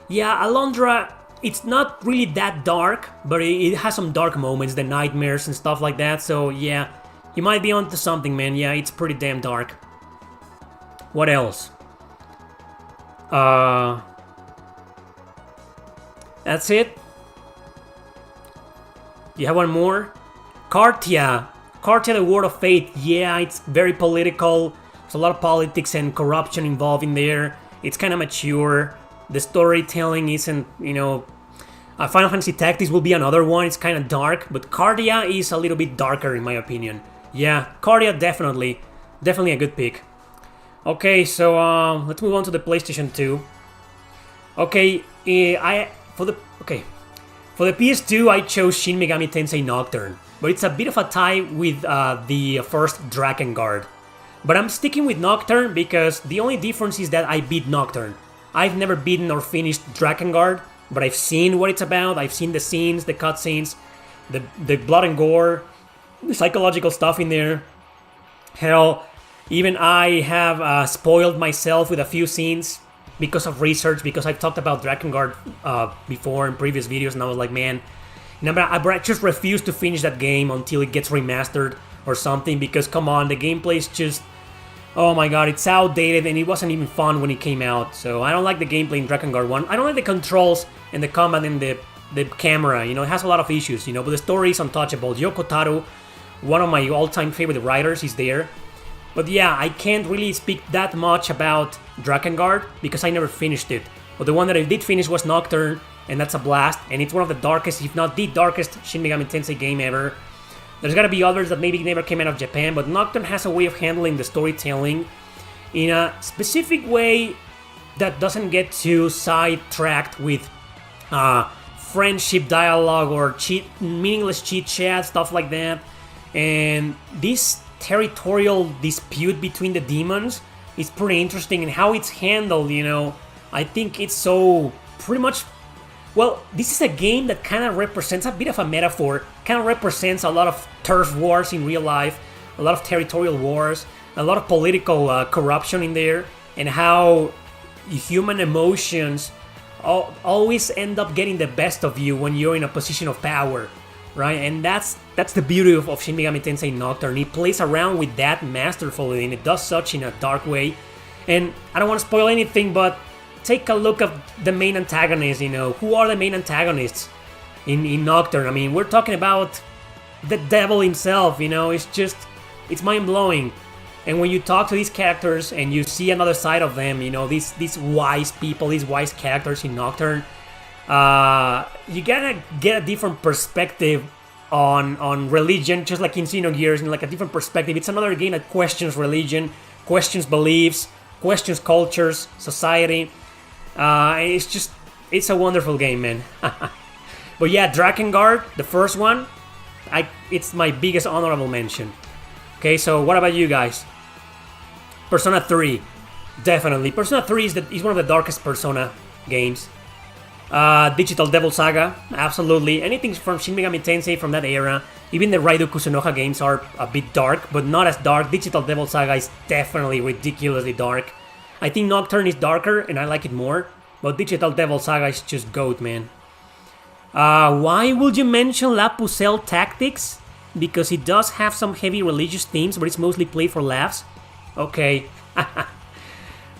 Speaker 1: yeah, Alondra, it's not really that dark, but it has some dark moments, the nightmares and stuff like that, so yeah, you might be onto something, man. Yeah, it's pretty damn dark. What else? That's it? Do you have one more? Cartia. Cartia, the Word of Fate, yeah, it's very political. There's a lot of politics and corruption involved in there. It's kind of mature. The storytelling isn't, Final Fantasy Tactics will be another one. It's kind of dark, but Cardia is a little bit darker in my opinion. Yeah, Cardia definitely a good pick. Okay, so let's move on to the PlayStation 2. Okay, for the PS2 I chose Shin Megami Tensei Nocturne, but it's a bit of a tie with the first Drakengard. But I'm sticking with Nocturne because the only difference is that I beat Nocturne. I've never beaten or finished Drakengard, but I've seen what it's about. I've seen the scenes, the cutscenes, the blood and gore, the psychological stuff in there. Hell, even I have spoiled myself with a few scenes because of research, because I've talked about Drakengard before in previous videos, and I was like, man, I just refuse to finish that game until it gets remastered or something, because come on, the gameplay is just, oh my god, it's outdated and it wasn't even fun when it came out. So I don't like the gameplay in Drakengard 1. I don't like the controls and the combat and the camera, it has a lot of issues, but the story is untouchable. Yoko Taro, one of my all-time favorite writers, is there. But yeah, I can't really speak that much about Drakengard because I never finished it. But the one that I did finish was Nocturne, and that's a blast, and it's one of the darkest, if not the darkest, Shin Megami Tensei game ever. There's gotta be others that maybe never came out of Japan, but Nocturne has a way of handling the storytelling in a specific way that doesn't get too sidetracked with friendship dialogue or meaningless cheat chat, stuff like that. And this territorial dispute between the demons is pretty interesting, and how it's handled, I think it's so pretty much. Well, this is a game that kind of represents a bit of a metaphor, kind of represents a lot of turf wars in real life, a lot of territorial wars, a lot of political corruption in there, and how human emotions always end up getting the best of you when you're in a position of power, right? And that's the beauty of Shin Megami Tensei Nocturne. It plays around with that masterfully, and it does such in a dark way. And I don't want to spoil anything, but take a look at the main antagonists, who are the main antagonists in Nocturne. I mean, we're talking about the devil himself, it's mind-blowing. And when you talk to these characters and you see another side of them, these wise people, these wise characters in Nocturne, you gotta get a different perspective on religion, just like in Xenogears, like a different perspective. It's another game that questions religion, questions beliefs, questions cultures, society. It's a wonderful game, man. But yeah, Drakengard, the first one, it's my biggest honorable mention. Okay, so what about you guys? Persona 3, definitely. Persona 3 is one of the darkest Persona games. Digital Devil Saga, absolutely. Anything from Shin Megami Tensei from that era. Even the Raido Kusunoha games are a bit dark, but not as dark. Digital Devil Saga is definitely ridiculously dark. I think Nocturne is darker and I like it more, but Digital Devil Saga is just GOAT, man. Why would you mention La Pucelle Tactics? Because it does have some heavy religious themes, but it's mostly played for laughs. Okay.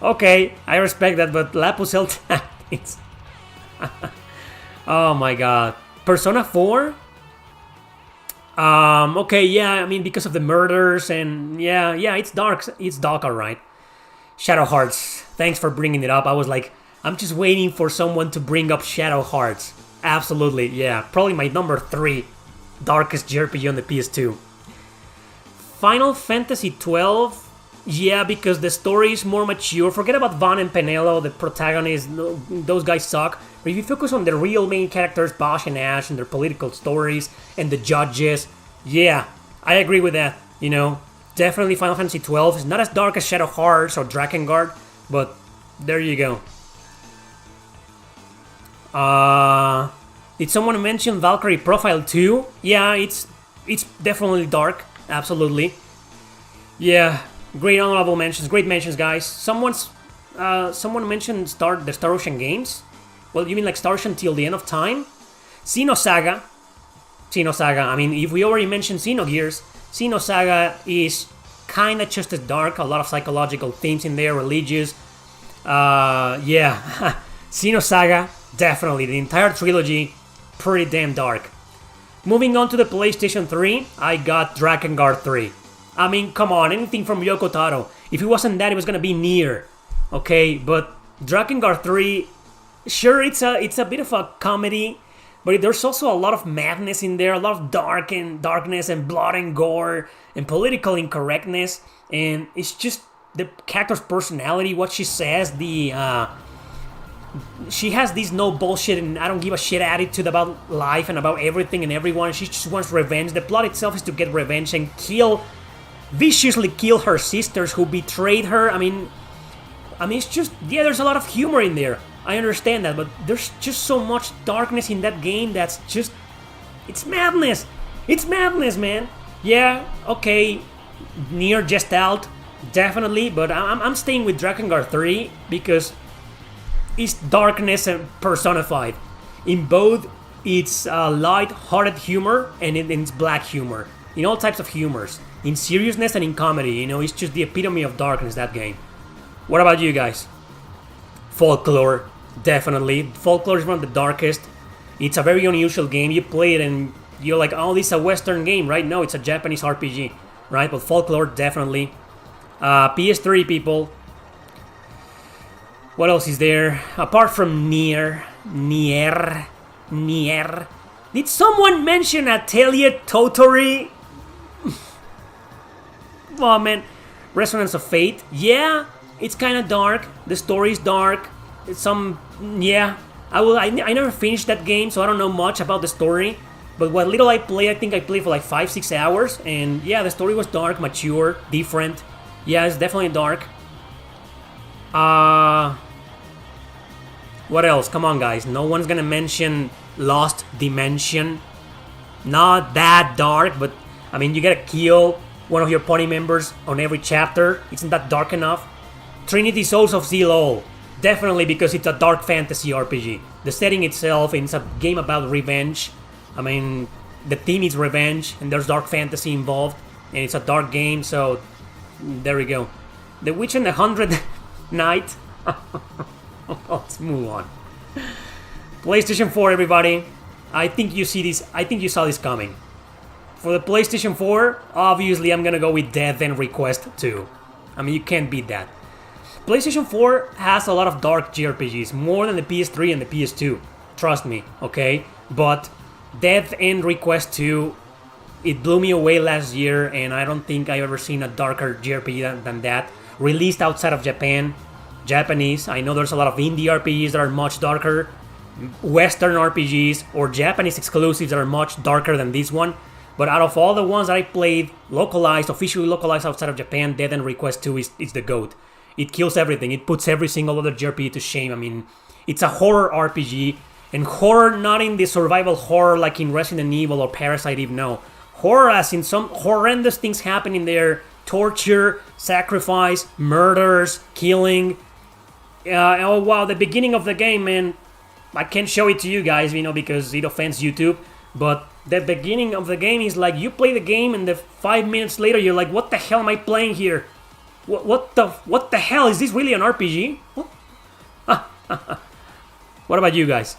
Speaker 1: Okay, I respect that, but La Pucelle Tactics... Oh my god. Persona 4? Okay, yeah, I mean, because of the murders and... Yeah, it's dark. It's dark, alright. Shadow Hearts. Thanks for bringing it up. I was like, I'm just waiting for someone to bring up Shadow Hearts. Absolutely, yeah. Probably my number 3 darkest JRPG on the PS2. Final Fantasy 12? Yeah, because the story is more mature. Forget about Van and Penelo, the protagonists. Those guys suck. But if you focus on the real main characters, Bosch and Ash, and their political stories, and the judges, yeah, I agree with that, Definitely Final Fantasy 12 is not as dark as Shadow Hearts or Drakengard, but there you go. Did someone mention Valkyrie Profile 2? Yeah, it's definitely dark, absolutely. Yeah, great honorable mentions, great mentions, guys. Someone mentioned the Star Ocean games. Well, you mean like Star Ocean Till the End of Time? Xenosaga. I mean, if we already mentioned Xenogears, Xenosaga is kind of just as dark. A lot of psychological themes in there, religious. Yeah, Xenosaga, definitely. The entire trilogy, pretty damn dark. Moving on to the PlayStation 3, I got Drakengard 3. I mean, come on, anything from Yoko Taro. If it wasn't that, it was gonna be Nier. Okay, but Drakengard 3, sure, it's a bit of a comedy, but there's also a lot of madness in there, a lot of darkness and blood and gore and political incorrectness, and it's just the character's personality, what she says, she has this no bullshit and I don't give a shit attitude about life and about everything and everyone. She just wants revenge. The plot itself is to get revenge and viciously kill her sisters who betrayed her. I mean, it's just, yeah, there's a lot of humor in there. I understand that, but there's just so much darkness in that game that's just, it's madness. It's madness, man. Yeah, okay, Nier Gestalt, definitely, but I'm staying with Drakengard 3 because it's darkness personified. In both, it's light-hearted humor and it's black humor. In all types of humors. In seriousness and in comedy, you know, it's just the epitome of darkness, that game. What about you guys? Folklore, definitely. Folklore is one of the darkest. It's a very unusual game. You play it and you're like, oh, this is a Western game, right? No, it's a Japanese RPG, right? But Folklore, definitely. PS3, people. What else is there? Apart from Nier. Did someone mention Atelier Totori? Oh man, Resonance of Fate. Yeah, it's kind of dark. The story is dark. It's yeah. I never finished that game, so I don't know much about the story. But what little I play, I think I played for like 5-6 hours, and yeah, the story was dark, mature, different. Yeah, it's definitely dark. What else? Come on, guys. No one's gonna mention Lost Dimension. Not that dark, but I mean, you gotta kill one of your party members on every chapter. Isn't that dark enough? Trinity Souls of Zilol. Definitely, because it's a dark fantasy RPG. The setting itself, it's a game about revenge. I mean, the theme is revenge, and there's dark fantasy involved, and it's a dark game, so there we go. The Witch and the 100th Night. Let's move on. PlayStation 4, everybody. I think you saw this coming. For the PlayStation 4, obviously I'm gonna go with Death End Request 2. I mean, you can't beat that. PlayStation 4 has a lot of dark JRPGs, more than the PS3 and the PS2. Trust me, okay? But Death End Request 2, it blew me away last year, and I don't think I've ever seen a darker JRPG than that. Released outside of Japan, Japanese. I know there's a lot of indie RPGs that are much darker, Western RPGs, or Japanese exclusives that are much darker than this one. But out of all the ones that I played, officially localized outside of Japan, Death End Request 2 is the GOAT. It kills everything. It puts every single other JRPG to shame. I mean, it's a horror RPG, and horror not in the survival horror like in Resident Evil or Parasite Eve, no. Horror as in some horrendous things happening there. Torture, sacrifice, murders, killing. Oh wow, the beginning of the game, man. I can't show it to you guys, you know, because it offends YouTube. But the beginning of the game is like, you play the game and 5 minutes later you're like, what the hell am I playing here? What the hell? Is this really an RPG? What about you guys?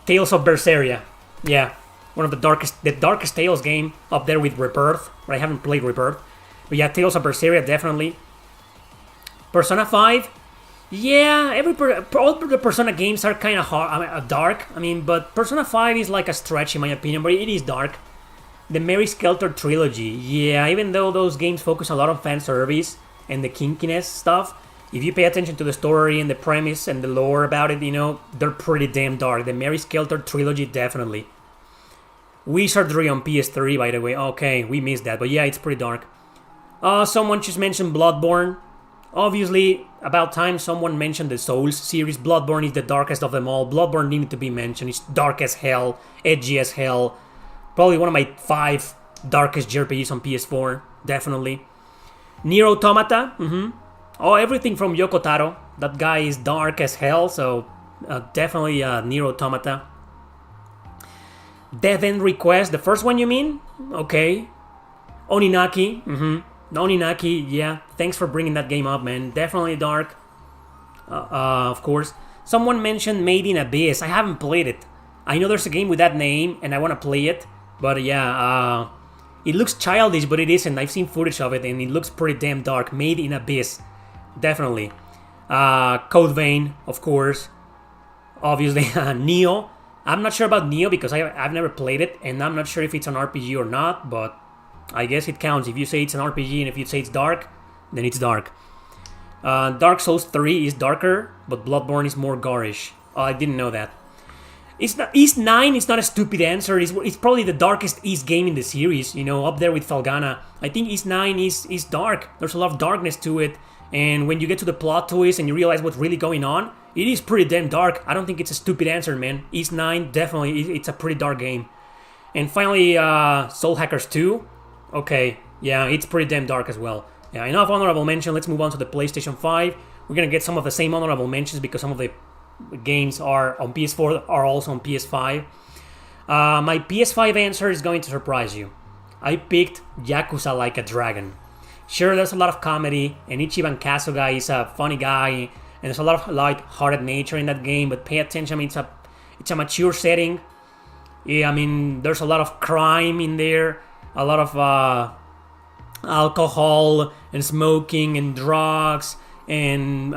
Speaker 1: Tales of Berseria. Yeah, one of the darkest Tales game, up there with Rebirth. But I haven't played Rebirth. But yeah, Tales of Berseria, definitely. Persona 5. Yeah, all the Persona games are kind of dark. I mean, but Persona 5 is like a stretch in my opinion, but it is dark. The Mary Skelter trilogy. Yeah, even though those games focus a lot on fan service and the kinkiness stuff, if you pay attention to the story and the premise and the lore about it, you know, they're pretty damn dark. The Mary Skelter trilogy, definitely. Wizardry on PS3, by the way. Okay, we missed that, but yeah, it's pretty dark. Someone just mentioned Bloodborne. Obviously, about time someone mentioned the Souls series. Bloodborne is the darkest of them all. Bloodborne needed to be mentioned. It's dark as hell, edgy as hell. Probably one of my 5 darkest JRPGs on PS4, definitely. Nier Automata, Oh, everything from Yoko Taro. That guy is dark as hell, so definitely Nier Automata. Death End Request, the first one you mean? Okay. Oninaki, Oninaki, yeah. Thanks for bringing that game up, man. Definitely dark. Of course. Someone mentioned Made in Abyss. I haven't played it. I know there's a game with that name, and I want to play it. But yeah, it looks childish, but it isn't. I've seen footage of it, and it looks pretty damn dark. Made in Abyss, definitely. Code Vein, of course. Obviously, Neo. I'm not sure about Neo because I've never played it, and I'm not sure if it's an RPG or not, but I guess it counts. If you say it's an RPG and if you say it's dark, then it's dark. Dark Souls 3 is darker, but Bloodborne is more garish. Oh, I didn't know that. It's not East 9. It's not a stupid answer. It's probably the darkest East game in the series. You know, up there with Felghana. I think East 9 is dark. There's a lot of darkness to it, and when you get to the plot twist and you realize what's really going on, it is pretty damn dark. I don't think it's a stupid answer, man. East 9 definitely. It's a pretty dark game. And finally, Soul Hackers 2. Okay, yeah, it's pretty damn dark as well. Yeah, enough honorable mention. Let's move on to the PlayStation 5. We're gonna get some of the same honorable mentions because some of the games are on PS4 are also on PS5. My PS5 answer is going to surprise you. I picked Yakuza Like a Dragon. Sure, there's a lot of comedy, and Ichiban Kasuga is a funny guy, and there's a lot of light-hearted nature in that game. But pay attention, I mean, it's a mature setting. Yeah, I mean, there's a lot of crime in there, a lot of alcohol and smoking and drugs and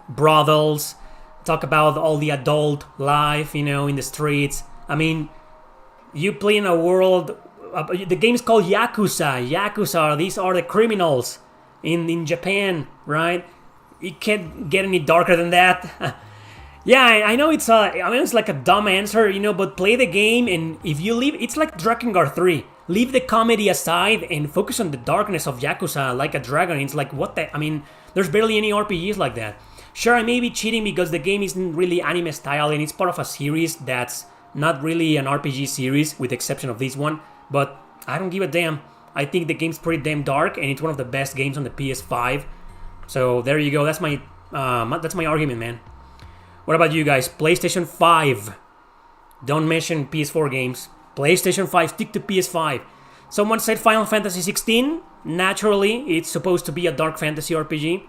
Speaker 1: brothels. Talk about all the adult life, you know, in the streets. I mean, you play in a world. The game's called Yakuza. Yakuza, these are the criminals in Japan, right? It can't get any darker than that. Yeah, I know it's it's like a dumb answer, you know, but play the game, and if you leave, it's like Drakengard 3. Leave the comedy aside and focus on the darkness of Yakuza Like a Dragon. It's like, what the... I mean, there's barely any RPGs like that. Sure, I may be cheating because the game isn't really anime style and it's part of a series that's not really an RPG series, with the exception of this one. But I don't give a damn. I think the game's pretty damn dark, and it's one of the best games on the PS5. So there you go. That's my argument, man. What about you guys? PlayStation 5. Don't mention PS4 games. PlayStation 5, stick to PS5. Someone said Final Fantasy 16. Naturally, it's supposed to be a dark fantasy RPG.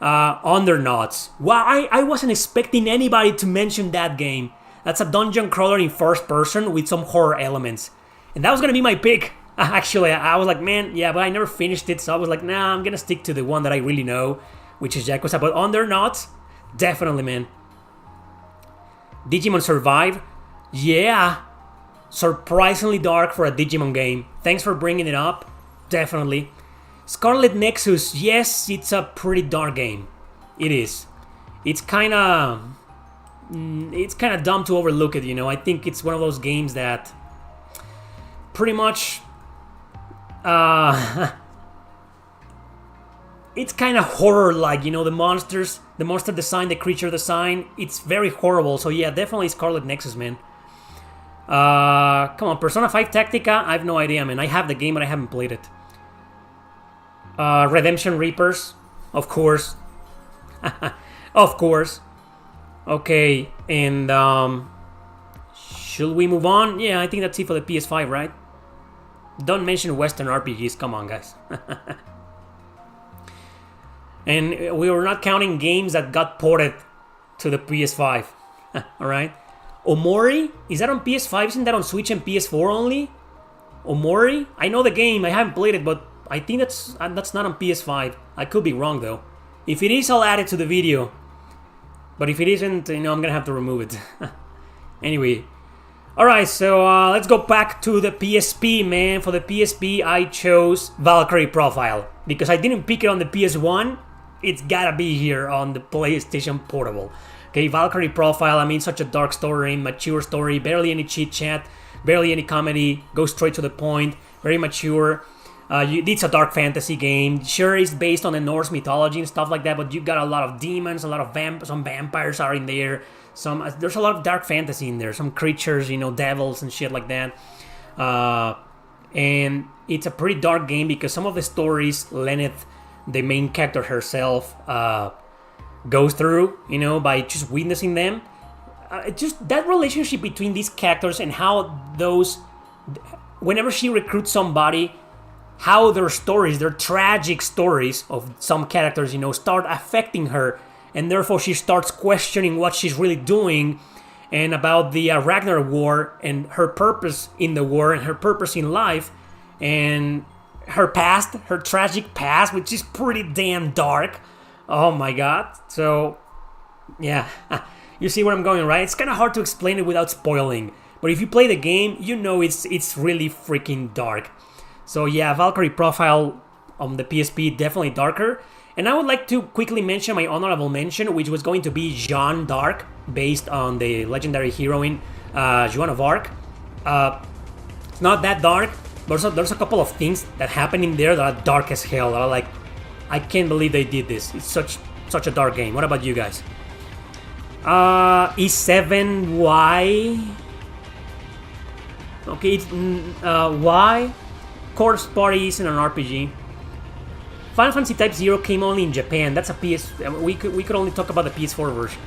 Speaker 1: Undernauts. Wow, I wasn't expecting anybody to mention that game. That's a dungeon crawler in first person with some horror elements. And that was gonna be my pick. Actually, I was like, man, yeah, but I never finished it, so I was like, nah, I'm gonna stick to the one that I really know, which is Yakuza. But Undernauts, definitely, man. Digimon Survive, yeah, surprisingly dark for a Digimon game. Thanks for bringing it up, definitely. Scarlet Nexus, yes, it's a pretty dark game. It is. It's kind of dumb to overlook it, you know. I think it's one of those games that pretty much it's kind of horror-like, you know, the monster design, the creature design, it's very horrible. So yeah, definitely Scarlet Nexus, man. Come on, Persona 5 Tactica, I have no idea, man. I have the game, but I haven't played it. Redemption Reapers, of course. Of course. Okay, and should we move on? Yeah, I think that's it for the PS5, right? Don't mention Western RPGs, come on, guys. And we were not counting games that got ported to the PS5. Alright? Omori? Is that on PS5? Isn't that on Switch and PS4 only? Omori? I know the game, I haven't played it, but I think that's not on PS5. I could be wrong, though. If it is, I'll add it to the video. But if it isn't, you know, I'm gonna have to remove it. Anyway. Alright, so let's go back to the PSP, man. For the PSP, I chose Valkyrie Profile. Because I didn't pick it on the PS1, it's gotta be here on the PlayStation Portable. Okay, Valkyrie Profile, I mean, such a dark story, mature story, barely any chit-chat, barely any comedy, goes straight to the point, very mature. It's a dark fantasy game. Sure, it's based on the Norse mythology and stuff like that, but you got a lot of demons, a lot of some vampires are in there. There's a lot of dark fantasy in there. Some creatures, you know, devils and shit like that. And it's a pretty dark game because some of the stories Lenneth, the main character herself, goes through, you know, by just witnessing them. Just that relationship between these characters and how whenever she recruits somebody, how their stories, their tragic stories of some characters, you know, start affecting her, and therefore she starts questioning what she's really doing, and about the Ragnar War and her purpose in the war and her purpose in life, and her past, her tragic past, which is pretty damn dark. Oh my god. So, yeah, you see where I'm going, right? It's kind of hard to explain it without spoiling, but if you play the game, you know it's really freaking dark. So yeah, Valkyrie Profile on the PSP, definitely darker. And I would like to quickly mention my honorable mention, which was going to be Jeanne d'Arc, based on the legendary heroine Joan of Arc. It's not that dark, but there's a couple of things that happen in there that are dark as hell. That are like, I can't believe they did this. It's such a dark game. What about you guys? E7, why? Okay, it's why? Corpse Party isn't an RPG. Final Fantasy Type 0 came only in Japan. That's a PS... We could only talk about the PS4 version.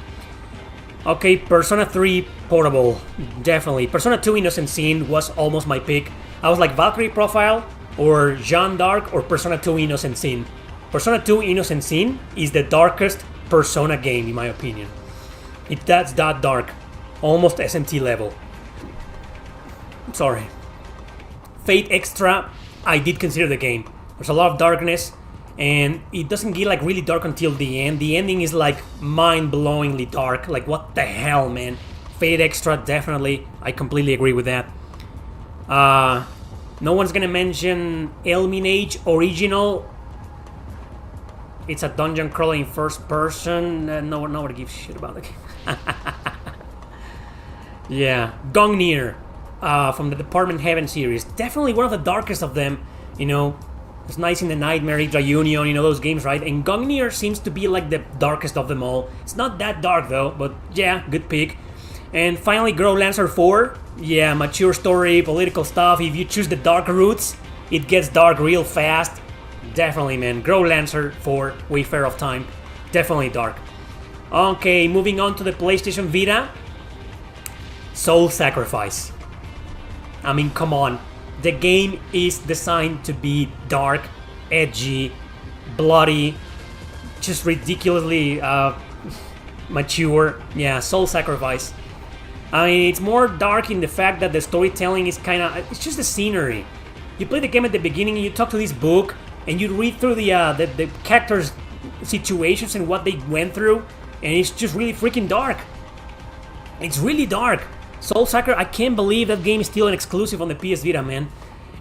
Speaker 1: Okay, Persona 3 Portable. Definitely. Persona 2 Innocent Sin was almost my pick. I was like Valkyrie Profile, or Jeanne d'Arc, or Persona 2 Innocent Sin. Persona 2 Innocent Sin is the darkest Persona game, in my opinion. That's that dark. Almost SMT level. Sorry. Fate Extra, I did consider the game. There's a lot of darkness, and it doesn't get like really dark until the end. The ending is like mind-blowingly dark. Like, what the hell, man? Fate Extra, definitely. I completely agree with that. No one's gonna mention Elminage Original. It's a dungeon crawling first person. Nobody gives a shit about the game. Yeah, Gungnir. From the Department Heaven series. Definitely one of the darkest of them. You know, it's Nights in the Nightmare, Hydra Union, you know, those games, right? And Gungnir seems to be like the darkest of them all. It's not that dark though, but yeah, good pick. And finally, Grow Lancer 4. Yeah, mature story, political stuff. If you choose the dark routes, it gets dark real fast. Definitely, man. Grow Lancer 4, Wayfarer of Time. Definitely dark. Okay, moving on to the PlayStation Vita. Soul Sacrifice. I mean, come on. The game is designed to be dark, edgy, bloody, just ridiculously mature. Yeah, Soul Sacrifice. I mean, it's more dark in the fact that the storytelling is kind of... It's just the scenery. You play the game at the beginning and you talk to this book and you read through the characters' situations and what they went through, and it's just really freaking dark. It's really dark. Soul Sacrifice, I can't believe that game is still an exclusive on the PS Vita, man.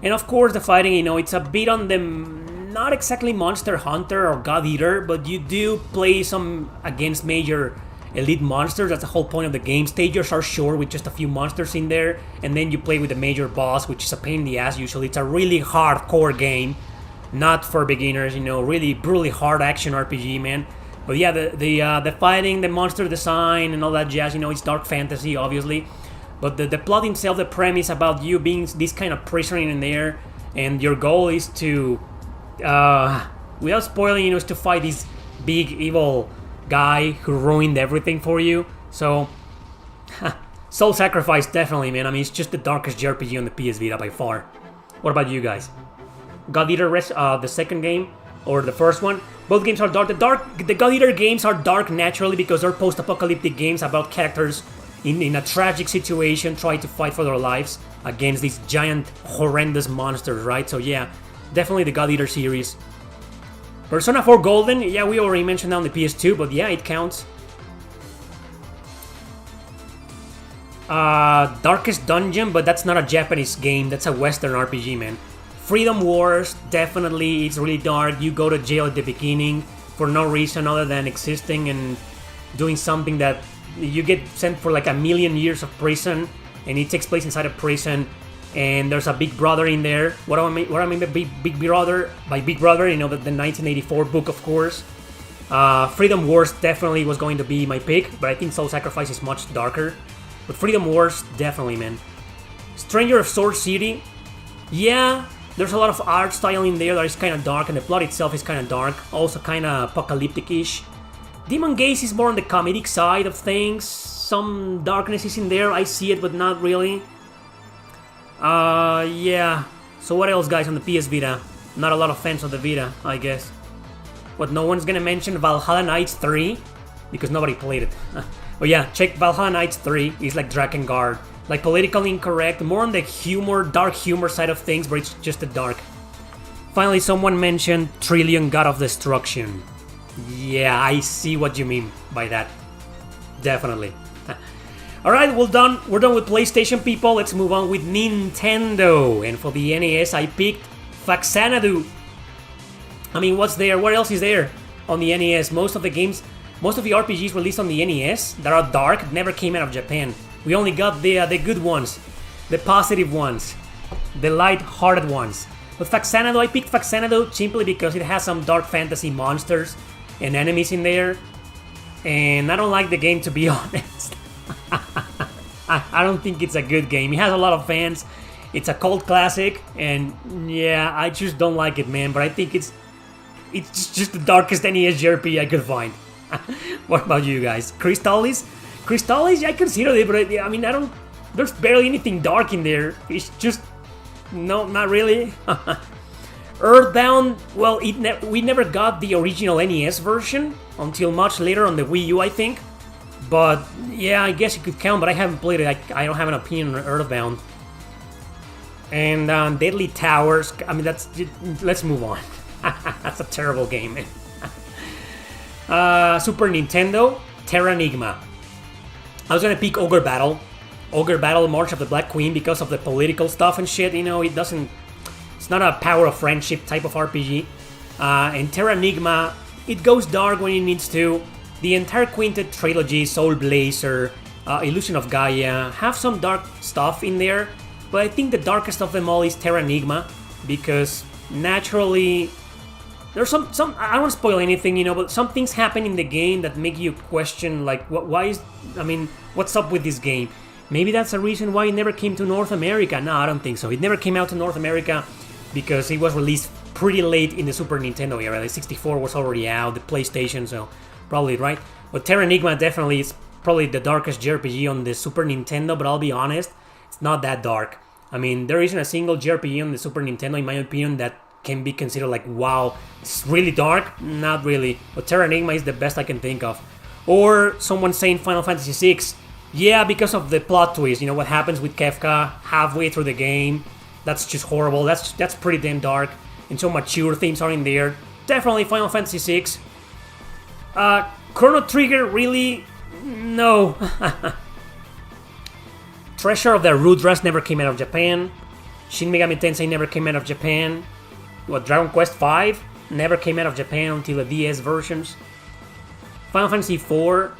Speaker 1: And of course, the fighting, you know, it's a bit on the... Not exactly Monster Hunter or God Eater, but you do play some against major elite monsters. That's the whole point of the game. Stages are short with just a few monsters in there, and then you play with the major boss, which is a pain in the ass usually. It's a really hardcore game, not for beginners, you know, really brutally hard action RPG, man. But yeah, the fighting, the monster design, and all that jazz, you know, it's dark fantasy, obviously. But the plot itself, the premise about you being this kind of prisoner in there, and your goal is to, without spoiling, you know, is to fight this big evil guy who ruined everything for you. So, Soul Sacrifice, definitely, man. I mean, it's just the darkest JRPG on the PS Vita by far. What about you guys? God Eater, the second game, or the first one? Both games are dark. The God Eater games are dark naturally because they're post-apocalyptic games about characters in a tragic situation trying to fight for their lives against these giant, horrendous monsters, right? So yeah, definitely the God Eater series. Persona 4 Golden, yeah, we already mentioned that on the PS2, but yeah, it counts. Darkest Dungeon, but that's not a Japanese game, that's a Western RPG, man. Freedom Wars, definitely, it's really dark. You go to jail at the beginning for no reason other than existing and doing something that you get sent for like 1,000,000 years of prison, and it takes place inside a prison, and there's a big brother in there. What do I mean by big brother? By big brother, you know, the 1984 book, of course. Freedom Wars definitely was going to be my pick, but I think Soul Sacrifice is much darker. But Freedom Wars, definitely, man. Stranger of Sword City, yeah, there's a lot of art style in there that is kind of dark, and the plot itself is kind of dark, also kind of apocalyptic-ish. Demon Gaze is more on the comedic side of things. Some darkness is in there, I see it, but not really. Yeah. So what else, guys, on the PS Vita? Not a lot of fans of the Vita, I guess. What, no one's gonna mention Valhalla Knights 3? Because nobody played it. Oh yeah, check Valhalla Knights 3. It's like Drakengard. Like politically incorrect, more on the humor, dark humor side of things, but it's just the dark. Finally, someone mentioned Trillion God of Destruction. Yeah, I see what you mean by that. Definitely. Alright, we're done with PlayStation, people. Let's move on with Nintendo. And for the NES, I picked Faxanadu. I mean, what's there? What else is there on the NES? Most of the RPGs released on the NES that are dark never came out of Japan. We only got the good ones, the positive ones, the light-hearted ones. But Faxanadu, I picked Faxanadu simply because it has some dark fantasy monsters and enemies in there. And I don't like the game, to be honest. I don't think it's a good game. It has a lot of fans. It's a cult classic, and yeah, I just don't like it, man. But I think it's just the darkest NES JRPG I could find. What about you guys? Crystallis? Crystallis, I consider it, but I mean, there's barely anything dark in there. It's just, no, not really. Earthbound, well, we never got the original NES version until much later on the Wii U, I think. But yeah, I guess it could count, but I haven't played it. I don't have an opinion on Earthbound. And Deadly Towers, I mean, let's move on. That's a terrible game, man. Super Nintendo, Terranigma. I was gonna pick Ogre Battle, March of the Black Queen, because of the political stuff and shit. You know, it's not a power of friendship type of RPG. And Terranigma, it goes dark when it needs to. The entire Quintet trilogy, Soul Blazer, Illusion of Gaia, have some dark stuff in there. But I think the darkest of them all is Terranigma, because naturally there's some I don't want to spoil anything, you know, but some things happen in the game that make you question, like, what's up with this game? Maybe that's a reason why it never came to North America. No, I don't think so. It never came out to North America because it was released pretty late in the Super Nintendo era. The 64 was already out, the PlayStation, so probably right. But Terranigma definitely is probably the darkest JRPG on the Super Nintendo, but I'll be honest, it's not that dark. I mean, there isn't a single JRPG on the Super Nintendo, in my opinion, that can be considered like, wow, it's really dark. Not really. But Terranigma is the best I can think of. Or someone saying Final Fantasy VI. Yeah, because of the plot twist. You know what happens with Kefka halfway through the game. That's just horrible. That's pretty damn dark. And some mature themes are in there. Definitely Final Fantasy VI. Chrono Trigger, really? No. Treasure of the Rudras never came out of Japan. Shin Megami Tensei never came out of Japan. Dragon Quest V never came out of Japan until the DS versions. Final Fantasy IV,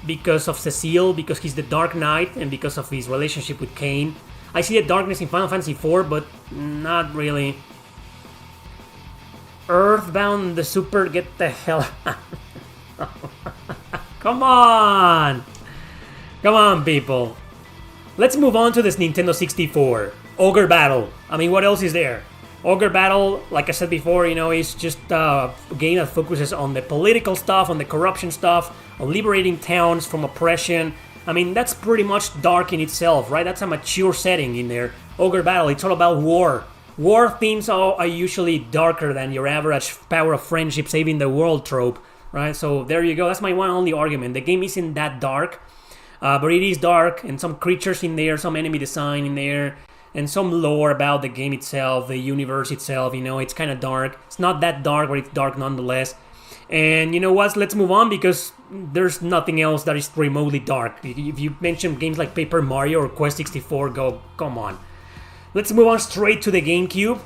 Speaker 1: because of Cecile, because he's the Dark Knight, and because of his relationship with Kain. I see the darkness in Final Fantasy IV, but not really. Earthbound, the Super, get the hell out. Come on! Come on, people. Let's move on to this Nintendo 64. Ogre Battle. I mean, what else is there? Ogre Battle, like I said before, you know, is just a game that focuses on the political stuff, on the corruption stuff, on liberating towns from oppression. I mean, that's pretty much dark in itself, right? That's a mature setting in there. Ogre Battle, it's all about war. War themes are usually darker than your average power of friendship saving the world trope, right? So there you go. That's my one only argument. The game isn't that dark, but it is dark, and some creatures in there, some enemy design in there, and some lore about the game itself, the universe itself, you know, it's kind of dark. It's not that dark, but it's dark nonetheless. And you know what, let's move on, because there's nothing else that is remotely dark. If you mention games like Paper Mario or Quest 64, come on. Let's move on straight to the GameCube.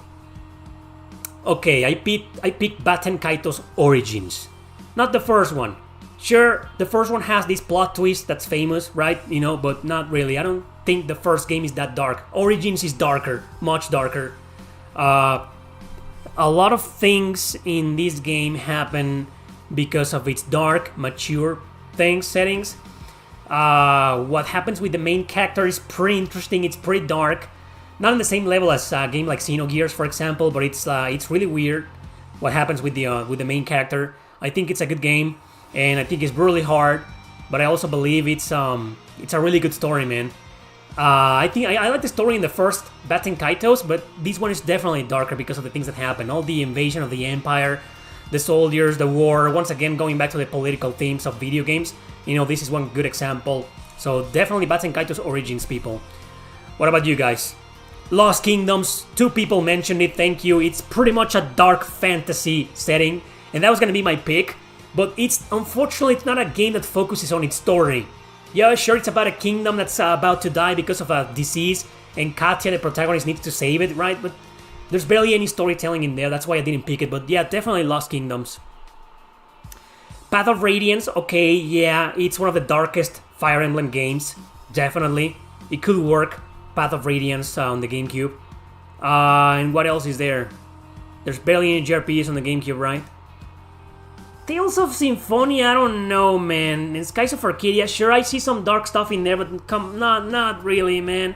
Speaker 1: Okay, I picked Baten Kaito's Origins. Not the first one. Sure, the first one has this plot twist that's famous, right? You know, but not really. I don't think the first game is that dark. Origins is darker, much darker. A lot of things in this game happen because of its dark, mature settings. What happens with the main character is pretty interesting. It's pretty dark. Not on the same level as a game like Xenogears, for example, but it's really weird what happens with the main character. I think it's a good game, and I think it's brutally hard, but I also believe it's a really good story, man. I think I like the story in the first Baten Kaitos, but this one is definitely darker because of the things that happen. All the invasion of the Empire, the soldiers, the war. Once again, going back to the political themes of video games. You know, this is one good example. So definitely Bats and Kaitos Origins, people. What about you guys? Lost Kingdoms, 2 people mentioned it, thank you. It's pretty much a dark fantasy setting, and that was gonna be my pick. But unfortunately, it's not a game that focuses on its story. Yeah, sure, it's about a kingdom that's about to die because of a disease, and Katya, the protagonist, needs to save it, right? But there's barely any storytelling in there, that's why I didn't pick it. But yeah, definitely Lost Kingdoms. Path of Radiance, okay, yeah, it's one of the darkest Fire Emblem games, definitely. It could work, Path of Radiance on the GameCube. And what else is there? There's barely any JRPGs on the GameCube, right? Tales of Symphonia, I don't know, man. In Skies of Arcadia, sure, I see some dark stuff in there, but not really, man.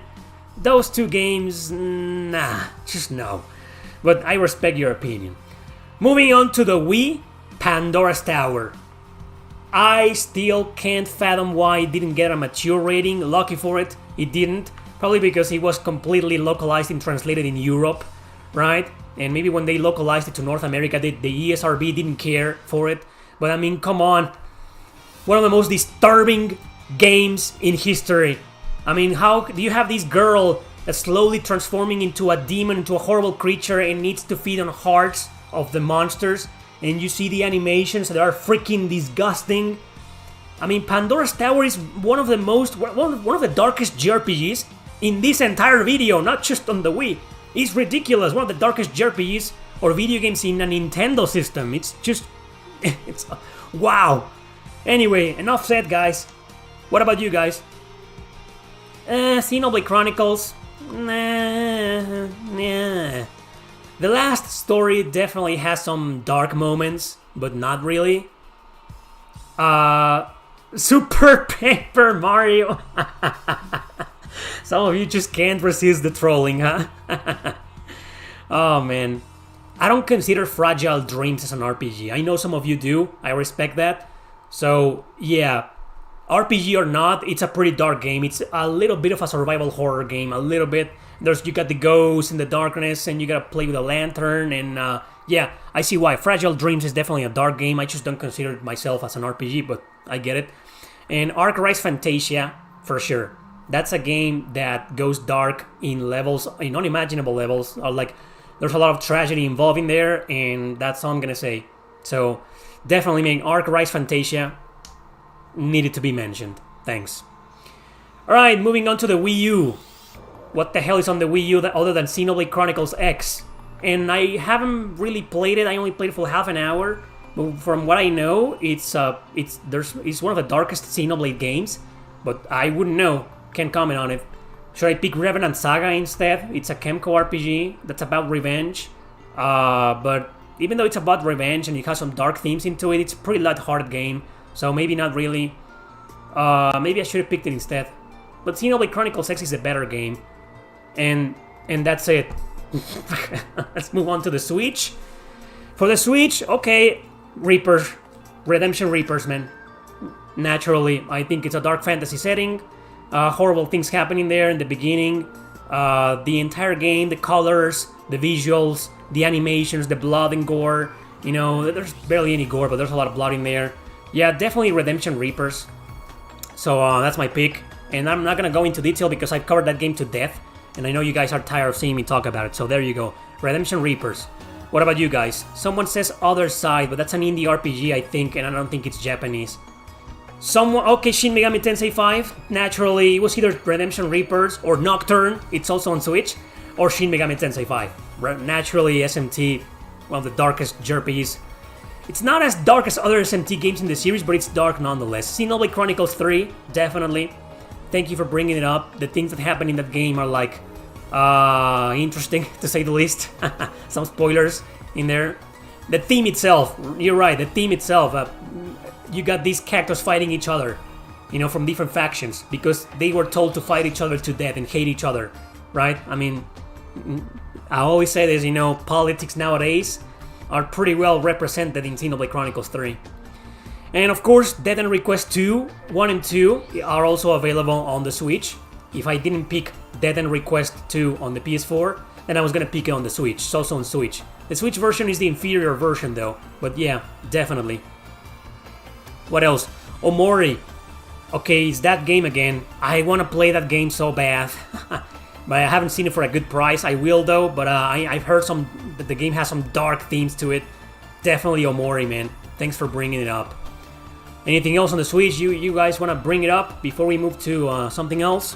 Speaker 1: Those 2 games, nah, just no. But I respect your opinion. Moving on to the Wii, Pandora's Tower. I still can't fathom why it didn't get a mature rating. Lucky for it, it didn't. Probably because it was completely localized and translated in Europe, right? And maybe when they localized it to North America, the ESRB didn't care for it. But I mean, come on. One of the most disturbing games in history. I mean, how do you have this girl that's slowly transforming into a demon, into a horrible creature, and needs to feed on hearts of the monsters? And you see the animations that are freaking disgusting. I mean, Pandora's Tower is one of the darkest JRPGs in this entire video, not just on the Wii. It's ridiculous. One of the darkest JRPGs or video games in a Nintendo system. It's just... it's... wow. Anyway, enough said, guys. What about you guys? Xenoblade Chronicles? Nah. The last story definitely has some dark moments, but not really. Super Paper Mario. Some of you just can't resist the trolling, huh? Oh, man. I don't consider Fragile Dreams as an RPG. I know some of you do. I respect that. So, yeah. RPG or not, it's a pretty dark game. It's a little bit of a survival horror game. A little bit. You got the ghosts in the darkness, and you gotta play with a lantern, and yeah, I see why. Fragile Dreams is definitely a dark game. I just don't consider myself as an RPG, but I get it. And Arc Rise Fantasia, for sure. That's a game that goes dark in levels, in unimaginable levels. Like, there's a lot of tragedy involved in there, and that's all I'm gonna say. So, definitely, man, Arc Rise Fantasia needed to be mentioned. Thanks. Alright, moving on to the Wii U. What the hell is on the Wii U other than Xenoblade Chronicles X? And I haven't really played it. I only played it for half an hour. But from what I know, it's one of the darkest Xenoblade games. But I wouldn't know. Can't comment on it. Should I pick Revenant Saga instead? It's a Kemco RPG that's about revenge. But even though it's about revenge and it has some dark themes into it, it's a pretty light-hearted game. So maybe not really. Maybe I should have picked it instead. But Xenoblade Chronicles X is a better game. And that's it. Let's move on to the Switch. For the Switch, okay, Reapers. Redemption Reapers, man. Naturally, I think it's a dark fantasy setting. Horrible things happening there in the beginning. The entire game, the colors, the visuals, the animations, the blood and gore. You know, there's barely any gore, but there's a lot of blood in there. Yeah, definitely Redemption Reapers. So that's my pick. And I'm not going to go into detail because I've covered that game to death. And I know you guys are tired of seeing me talk about it. So there you go. Redemption Reapers. What about you guys? Someone says Other Side, but that's an indie RPG, I think. And I don't think it's Japanese. Okay, Shin Megami Tensei 5. Naturally, it was either Redemption Reapers or Nocturne. It's also on Switch. Or Shin Megami Tensei 5. Naturally, SMT, one of the darkest JRPGs. It's not as dark as other SMT games in the series, but it's dark nonetheless. Xenoblade Chronicles 3, definitely. Thank you for bringing it up. The things that happen in that game are like interesting, to say the least. Some spoilers in there. The theme itself, you're right, the theme itself. You got these characters fighting each other, you know, from different factions because they were told to fight each other to death and hate each other, right? I mean, I always say this, you know, politics nowadays are pretty well represented in Xenoblade Chronicles 3. And of course, Death End Request 2, 1 and 2 are also available on the Switch. If I didn't pick Death End Request 2 on the PS4, then I was gonna pick it on the Switch. It's also on Switch. The Switch version is the inferior version though, but yeah, definitely. What else? Omori. Okay, it's that game again. I want to play that game so bad. But I haven't seen it for a good price. I will though, but I've heard that the game has some dark themes to it. Definitely Omori, man. Thanks for bringing it up. Anything else on the Switch you guys want to bring it up before we move to something else?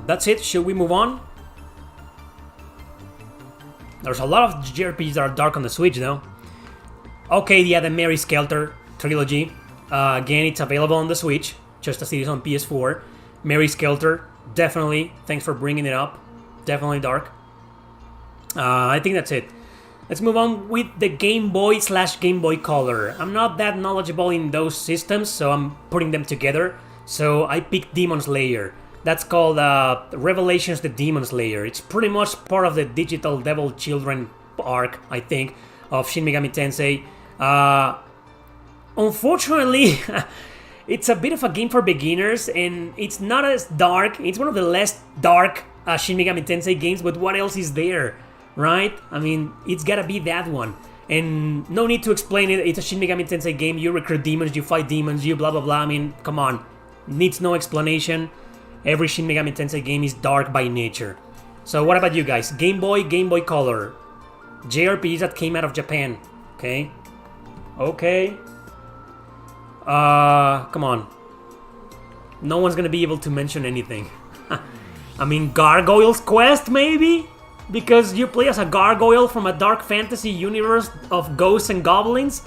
Speaker 1: That's it. Should we move on? There's a lot of JRPGs that are dark on the Switch, though. Okay, yeah, the Mary Skelter trilogy. Again, it's available on the Switch, just as it is on PS4. Mary Skelter, definitely. Thanks for bringing it up. Definitely dark. I think that's it. Let's move on with the Game Boy / Game Boy Color. I'm not that knowledgeable in those systems, so I'm putting them together. So I picked Demon Slayer. That's called Revelations the Demon Slayer. It's pretty much part of the Digital Devil Children arc, I think, of Shin Megami Tensei. Unfortunately, it's a bit of a game for beginners, and it's not as dark. It's one of the less dark Shin Megami Tensei games, but what else is there, right? I mean, it's gotta be that one. And no need to explain it. It's a Shin Megami Tensei game. You recruit demons, you fight demons, you blah blah blah. I mean, come on. Needs no explanation. Every Shin Megami Tensei game is dark by nature. So what about you guys? Game Boy, Game Boy Color. JRPGs that came out of Japan. Okay. Okay. Come on. No one's gonna be able to mention anything. I mean, Gargoyle's Quest, maybe? Because you play as a gargoyle from a dark fantasy universe of ghosts and goblins?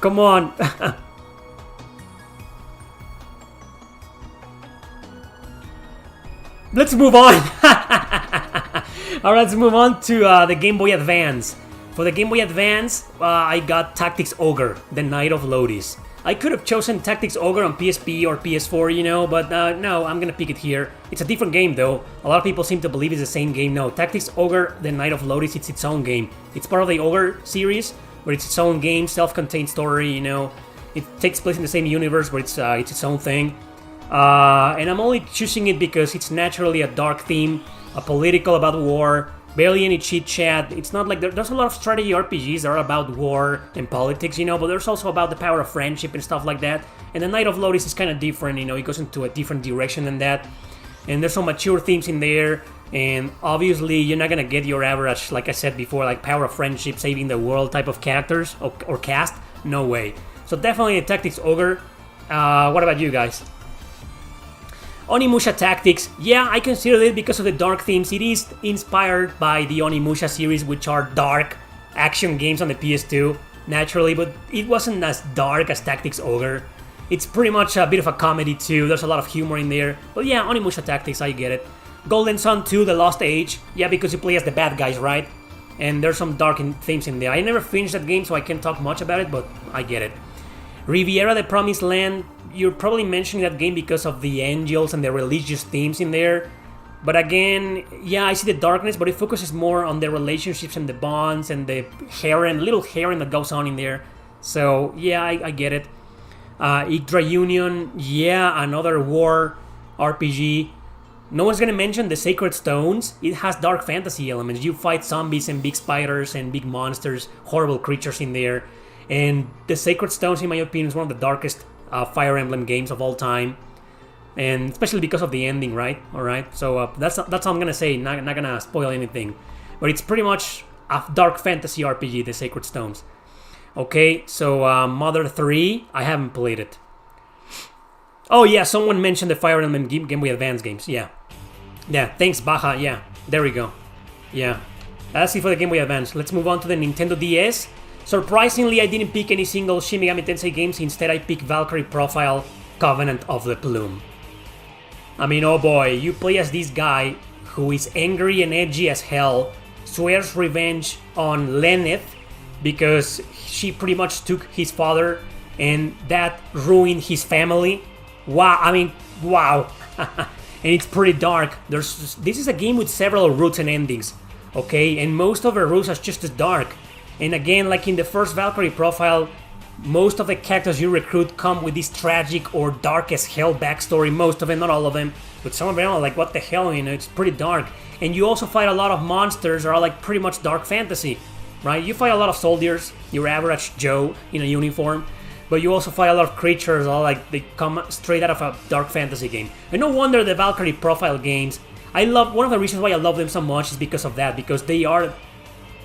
Speaker 1: Come on. Let's move on. Alright, let's move on to the Game Boy Advance. For the Game Boy Advance, I got Tactics Ogre, the Knight of Lodis. I could have chosen Tactics Ogre on PSP or PS4, you know, but no, I'm gonna pick it here. It's a different game though. A lot of people seem to believe it's the same game. No, Tactics Ogre, the Knight of Lodis, it's its own game. It's part of the Ogre series, but it's its own game, self-contained story, you know. It takes place in the same universe, but it's its own thing. And I'm only choosing it because it's naturally a dark theme, a political about war, barely any chit chat. It's not like there's a lot of strategy RPGs that are about war and politics, you know, but there's also about the power of friendship and stuff like that. And the Knight of Lodis is kind of different, you know, it goes into a different direction than that. And there's some mature themes in there. And obviously, you're not gonna get your average, like I said before, like power of friendship, saving the world type of characters or cast. No way. So definitely a Tactics Ogre. What about you guys? Onimusha Tactics. Yeah, I consider it because of the dark themes. It is inspired by the Onimusha series, which are dark action games on the PS2, naturally, but it wasn't as dark as Tactics Ogre. It's pretty much a bit of a comedy too. There's a lot of humor in there. But yeah, Onimusha Tactics, I get it. Golden Sun 2, The Lost Age. Yeah, because you play as the bad guys, right? And there's some dark themes in there. I never finished that game, so I can't talk much about it, but I get it. Riviera, The Promised Land. You're probably mentioning that game because of the angels and the religious themes in there. But again, yeah, I see the darkness, but it focuses more on the relationships and the bonds and the little harem that goes on in there. So, yeah, I get it. Yggdra Union, yeah, another war RPG. No one's gonna mention the Sacred Stones. It has dark fantasy elements. You fight zombies and big spiders and big monsters, horrible creatures in there. And the Sacred Stones, in my opinion, is one of the darkest Fire Emblem games of all time. And especially because of the ending, right? Alright, so that's all I'm gonna say, not gonna spoil anything. But it's pretty much a dark fantasy RPG, the Sacred Stones. Okay, so Mother 3, I haven't played it. Oh yeah, someone mentioned the Fire Emblem Game Boy Advance games, yeah. Yeah, thanks Baja, yeah, there we go. Yeah, that's it for the Game Boy Advance. Let's move on to the Nintendo DS. Surprisingly, I didn't pick any single Shin Megami Tensei games, instead I picked Valkyrie Profile, Covenant of the Plume. I mean, oh boy, you play as this guy who is angry and edgy as hell, swears revenge on Lenneth because she pretty much took his father and that ruined his family. Wow, I mean, wow. And it's pretty dark. This is a game with several routes and endings. okay? And most of the rules are just as dark. And again, like in the first Valkyrie profile, most of the characters you recruit come with this tragic or dark as hell backstory. Most of them, not all of them, but some of them are like, what the hell, you know, it's pretty dark. And you also fight a lot of monsters that are like pretty much dark fantasy, right? You fight a lot of soldiers, your average Joe in a uniform, but you also fight a lot of creatures that are like, they come straight out of a dark fantasy game. And no wonder the Valkyrie profile games, one of the reasons why I love them so much is because of that, because they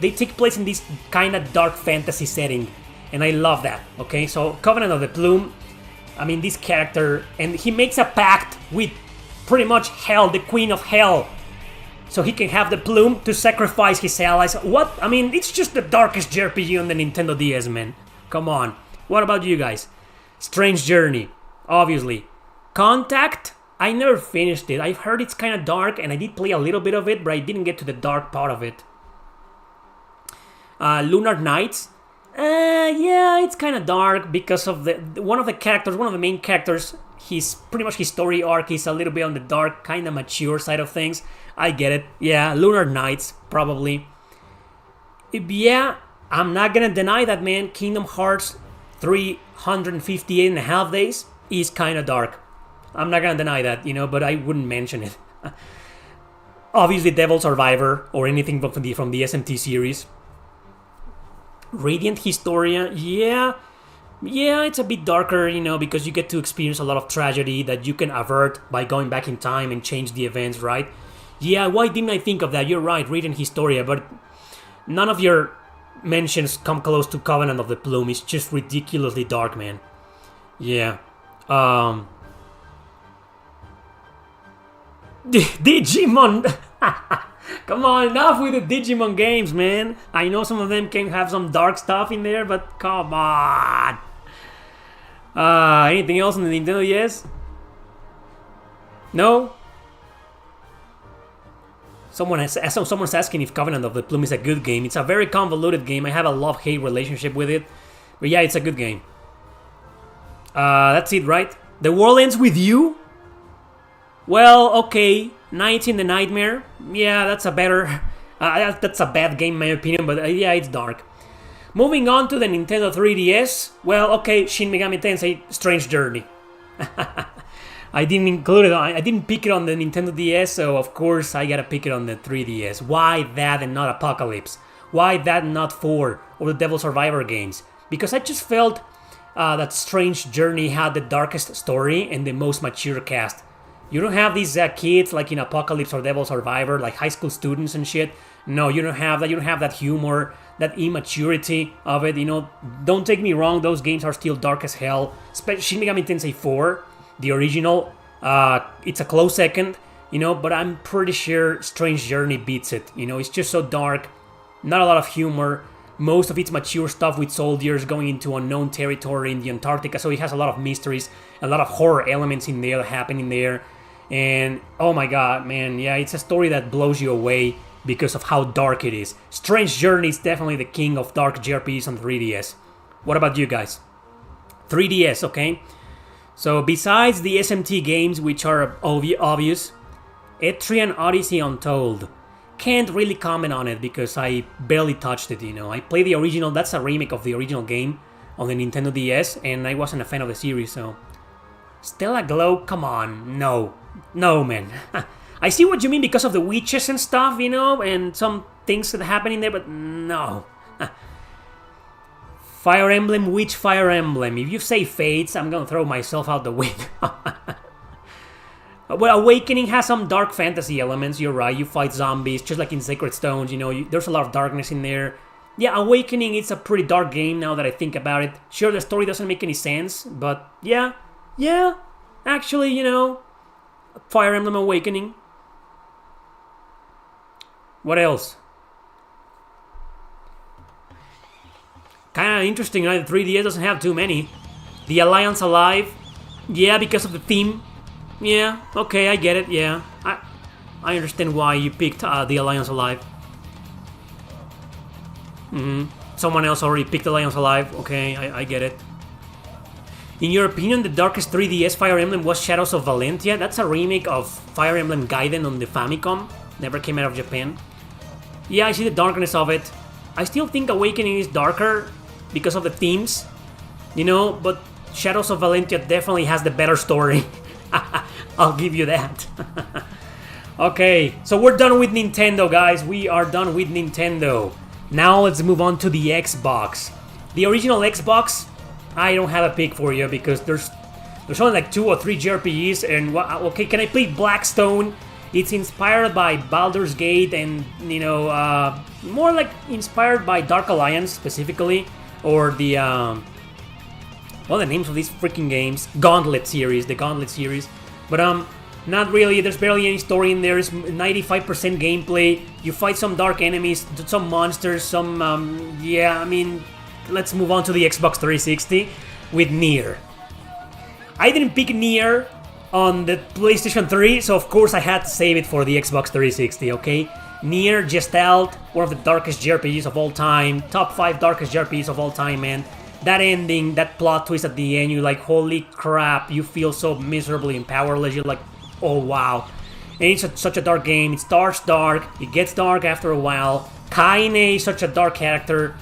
Speaker 1: take place in this kind of dark fantasy setting, and I love that, okay? So, Covenant of the Plume, I mean, this character, and he makes a pact with pretty much Hell, the Queen of Hell, so he can have the plume to sacrifice his allies. What? I mean, it's just the darkest JRPG on the Nintendo DS, man. Come on. What about you guys? Strange Journey, obviously. Contact, I never finished it. I've heard it's kind of dark, and I did play a little bit of it, but I didn't get to the dark part of it. Lunar Knights. Yeah, it's kind of dark because of one of the main characters, his story arc is a little bit on the dark, kind of mature side of things. I get it. Yeah, Lunar Knights, probably. Yeah, I'm not gonna deny that, man. Kingdom Hearts 358 and a half days is kind of dark. I'm not gonna deny that, you know, but I wouldn't mention it. Obviously, Devil Survivor or anything from the SMT series. Radiant Historia, yeah, it's a bit darker, you know, because you get to experience a lot of tragedy that you can avert by going back in time and change the events, right? Yeah, why didn't I think of that? You're right, Radiant Historia, but none of your mentions come close to Covenant of the Plume. It's just ridiculously dark, man. Yeah. Digimon! Come on, enough with the Digimon games, man. I know some of them can have some dark stuff in there, but come on. Anything else on the Nintendo DS? No? Someone's asking if Covenant of the Plume is a good game. It's a very convoluted game. I have a love-hate relationship with it. But yeah, it's a good game. That's it, right? The world ends with you? Well, okay. Nights in the Nightmare. Yeah, that's a bad game in my opinion, but yeah, it's dark. Moving on to the Nintendo 3DS. Well, okay, Shin Megami Tensei Strange Journey. I didn't include it. I didn't pick it on the Nintendo DS, so of course I gotta pick it on the 3DS. Why that and not Apocalypse? Why that and not 4 or the Devil Survivor games? Because I just felt that Strange Journey had the darkest story and the most mature cast. You don't have these kids like in Apocalypse or Devil Survivor, like high school students and shit. No, you don't have that. You don't have that humor, that immaturity of it. You know, don't take me wrong. Those games are still dark as hell. Shin Megami Tensei 4, the original, it's a close second. You know, but I'm pretty sure Strange Journey beats it. You know, it's just so dark. Not a lot of humor. Most of it's mature stuff with soldiers going into unknown territory in the Antarctica. So it has a lot of mysteries, a lot of horror elements in there happening there. And oh my god, man, yeah, it's a story that blows you away because of how dark it is. Strange Journey is definitely the king of dark JRPGs on 3DS. What about you guys? 3DS, okay? So besides the SMT games, which are obvious, Etrian Odyssey Untold. Can't really comment on it because I barely touched it, you know. I played the original, that's a remake of the original game on the Nintendo DS, and I wasn't a fan of the series, so... Stella Glow, come on, no, man. I see what you mean because of the witches and stuff, you know, and some things that happen in there, but no. Fire Emblem, which Fire Emblem? If you say Fates, I'm gonna throw myself out the window. Well, Awakening has some dark fantasy elements, you're right, you fight zombies, just like in Sacred Stones, you know, there's a lot of darkness in there. Yeah, Awakening, it's a pretty dark game now that I think about it. Sure, the story doesn't make any sense, but yeah, actually, you know, Fire Emblem Awakening. What else? Kinda interesting, right? The 3DS doesn't have too many. The Alliance Alive, yeah, because of the theme. Yeah, okay, I get it, yeah. I understand why you picked the Alliance Alive. Someone else already picked Alliance Alive, okay, I get it. In your opinion, the darkest 3DS Fire Emblem was Shadows of Valentia? That's a remake of Fire Emblem Gaiden on the Famicom. Never came out of Japan. Yeah, I see the darkness of it. I still think Awakening is darker because of the themes, you know, but Shadows of Valentia definitely has the better story. I'll give you that. Okay, so we're done with Nintendo, guys. We are done with Nintendo. Now let's move on to the Xbox. The original Xbox, I don't have a pick for you because there's only like 2 or 3 JRPGs. And okay, can I play Blackstone? It's inspired by Baldur's Gate and, you know, more like inspired by Dark Alliance specifically, or the what are the names of these freaking games? Gauntlet series, the Gauntlet series. But not really. There's barely any story in there. It's 95% gameplay. You fight some dark enemies, some monsters, some yeah. I mean, let's move on to the Xbox 360 with Nier. I didn't pick Nier on the PlayStation 3, so of course I had to save it for the Xbox 360, okay? Nier Gestalt, one of the darkest JRPGs of all time, top 5 darkest JRPGs of all time, man. That ending, that plot twist at the end, you're like, holy crap, you feel so miserably and powerless, you're like, oh wow. And it's such a dark game, it starts dark, it gets dark after a while. Kaine is such a dark character.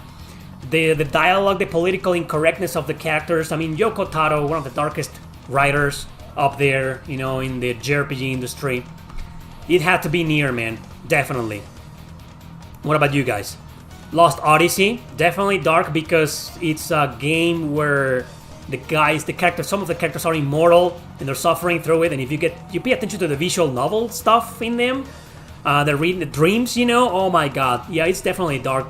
Speaker 1: The dialogue, the political incorrectness of the characters, I mean, Yoko Taro, one of the darkest writers up there, you know, in the JRPG industry. It had to be Nier, man. Definitely. What about you guys? Lost Odyssey, definitely dark because it's a game where some of the characters are immortal and they're suffering through it. And if you pay attention to the visual novel stuff in them, they're reading the dreams, you know. Oh my god, yeah, it's definitely dark.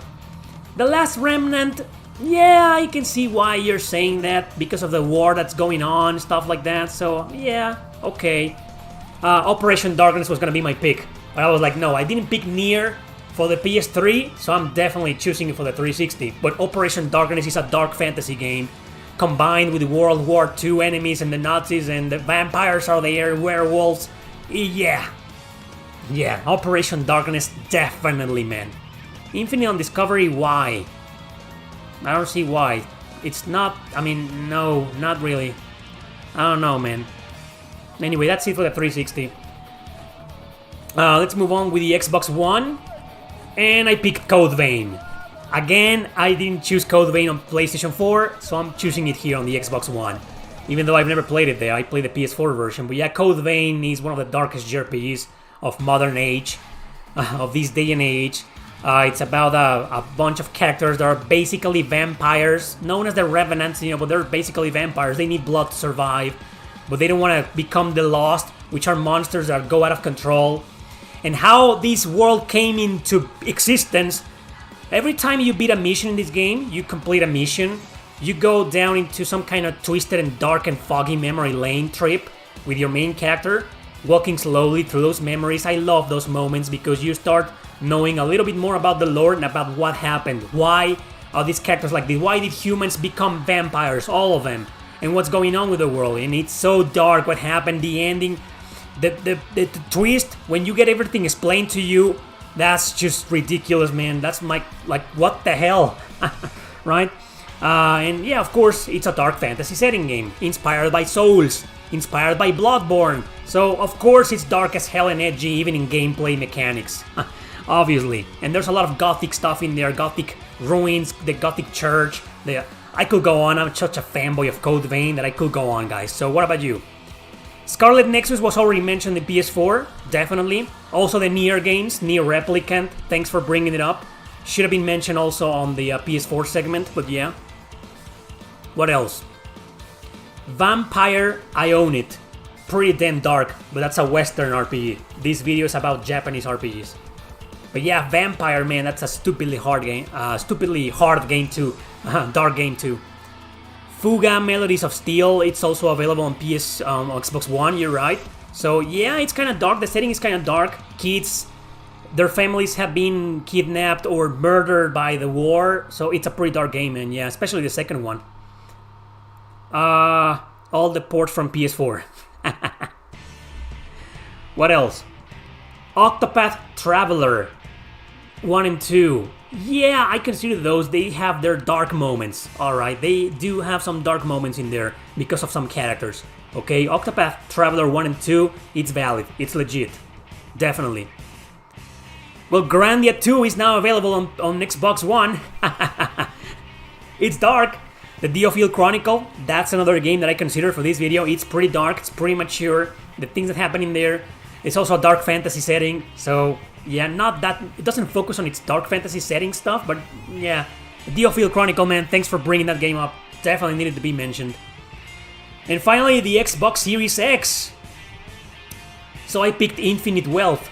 Speaker 1: The Last Remnant, yeah, I can see why you're saying that because of the war that's going on, stuff like that. So yeah, okay. Operation Darkness was gonna be my pick, but I was like, no, I didn't pick Nier for the PS3, so I'm definitely choosing it for the 360. But Operation Darkness is a dark fantasy game, combined with World War II enemies and the Nazis and the vampires are there, werewolves. Yeah, Operation Darkness, definitely, man. Infinite on Discovery, why? I don't see why. It's not, I mean, no, not really. I don't know, man. Anyway, that's it for the 360. Let's move on with the Xbox One. And I picked Code Vein. Again, I didn't choose Code Vein on PlayStation 4, so I'm choosing it here on the Xbox One. Even though I've never played it there, I played the PS4 version. But yeah, Code Vein is one of the darkest JRPGs of modern age, of this day and age. It's about a bunch of characters that are basically vampires, known as the Revenants, you know, but they're basically vampires. They need blood to survive, but they don't want to become the Lost, which are monsters that go out of control. And how this world came into existence, every time you beat a mission in this game, you complete a mission, you go down into some kind of twisted and dark and foggy memory lane trip with your main character, walking slowly through those memories. I love those moments because you start knowing a little bit more about the lore and about what happened. Why are these characters like this? Why did humans become vampires? All of them. And what's going on with the world? And it's so dark what happened, the ending, the twist, when you get everything explained to you, that's just ridiculous, man. That's like what the hell? Right? And yeah, of course, it's a dark fantasy setting game, inspired by Souls, inspired by Bloodborne. So, of course, it's dark as hell and edgy, even in gameplay mechanics. Obviously. And there's a lot of gothic stuff in there, gothic ruins, the gothic church. I could go on. I'm such a fanboy of Code Vein that I could go on, guys. So what about you? Scarlet Nexus was already mentioned in PS4, definitely. Also the Nier games, Nier Replicant, thanks for bringing it up. Should have been mentioned also on the PS4 segment, but yeah. What else? Vampire, I own it. Pretty damn dark, but that's a Western RPG. This video is about Japanese RPGs. But yeah, Vampire, man, that's a stupidly hard game. Dark game too. Fuga Melodies of Steel, it's also available on Xbox One, you're right. So yeah, it's kind of dark, the setting is kind of dark. Kids, their families have been kidnapped or murdered by the war. So it's a pretty dark game, and yeah, especially the second one. All the ports from PS4. What else? Octopath Traveler 1 and 2. Yeah, I consider those. They have their dark moments. Alright, they do have some dark moments in there because of some characters. Okay, Octopath Traveler 1 and 2, it's valid. It's legit. Definitely. Well, Grandia 2 is now available on Xbox One. It's dark. The Diofield Chronicle, that's another game that I consider for this video. It's pretty dark, it's pretty mature. The things that happen in there, it's also a dark fantasy setting. So, yeah, not that, it doesn't focus on its dark fantasy setting stuff, but yeah. The Diofield Chronicle, man, thanks for bringing that game up. Definitely needed to be mentioned. And finally, the Xbox Series X. So I picked Infinite Wealth.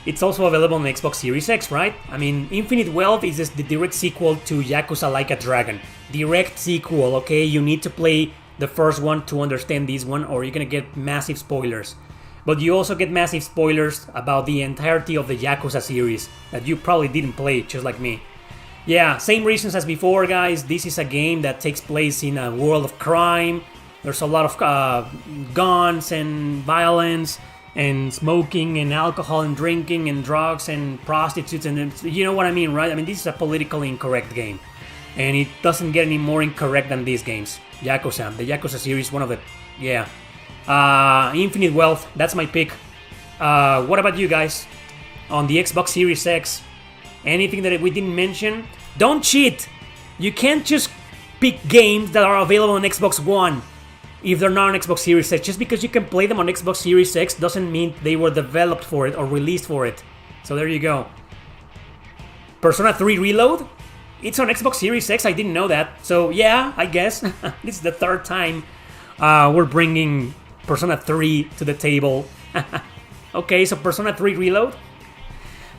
Speaker 1: It's also available on the Xbox Series X, right? I mean, Infinite Wealth is just the direct sequel to Yakuza Like a Dragon. Direct sequel, okay? You need to play the first one to understand this one, or you're gonna get massive spoilers. But you also get massive spoilers about the entirety of the Yakuza series that you probably didn't play, just like me. Yeah, same reasons as before, guys. This is a game that takes place in a world of crime. There's a lot of guns and violence and smoking and alcohol and drinking and drugs and prostitutes, and you know what I mean, right? I mean, this is a politically incorrect game, and it doesn't get any more incorrect than these games. Yakuza, the Yakuza series, one of the, yeah. Infinite Wealth, that's my pick. What about you guys? On the Xbox Series X, anything that we didn't mention? Don't cheat! You can't just pick games that are available on Xbox One if they're not on Xbox Series X. Just because you can play them on Xbox Series X doesn't mean they were developed for it or released for it. So there you go. Persona 3 Reload? It's on Xbox Series X, I didn't know that. So yeah, I guess. This is the third time we're bringing Persona 3 to the table. Okay, so Persona 3 Reload?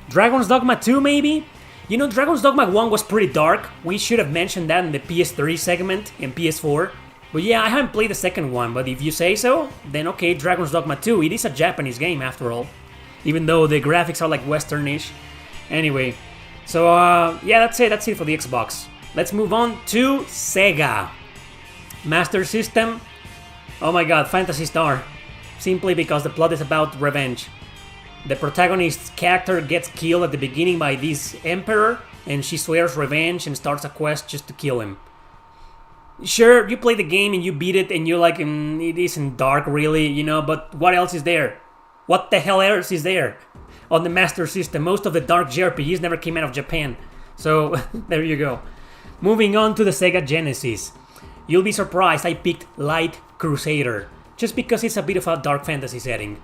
Speaker 1: Dragon's Dogma 2 maybe? You know, Dragon's Dogma 1 was pretty dark. We should have mentioned that in the PS3 segment and PS4. But yeah, I haven't played the second one, but if you say so, then okay, Dragon's Dogma 2. It is a Japanese game after all. Even though the graphics are like Western-ish. Anyway, so yeah, that's it for the Xbox. Let's move on to Sega. Master System. Oh my god, Phantasy Star. Simply because the plot is about revenge. The protagonist's character gets killed at the beginning by this emperor, and she swears revenge and starts a quest just to kill him. Sure, you play the game and you beat it and you're like, it isn't dark really, you know, but what else is there? What the hell else is there? On the Master System, most of the dark JRPGs never came out of Japan. So, there you go. Moving on to the Sega Genesis. You'll be surprised I picked Light Crusader, just because it's a bit of a dark fantasy setting.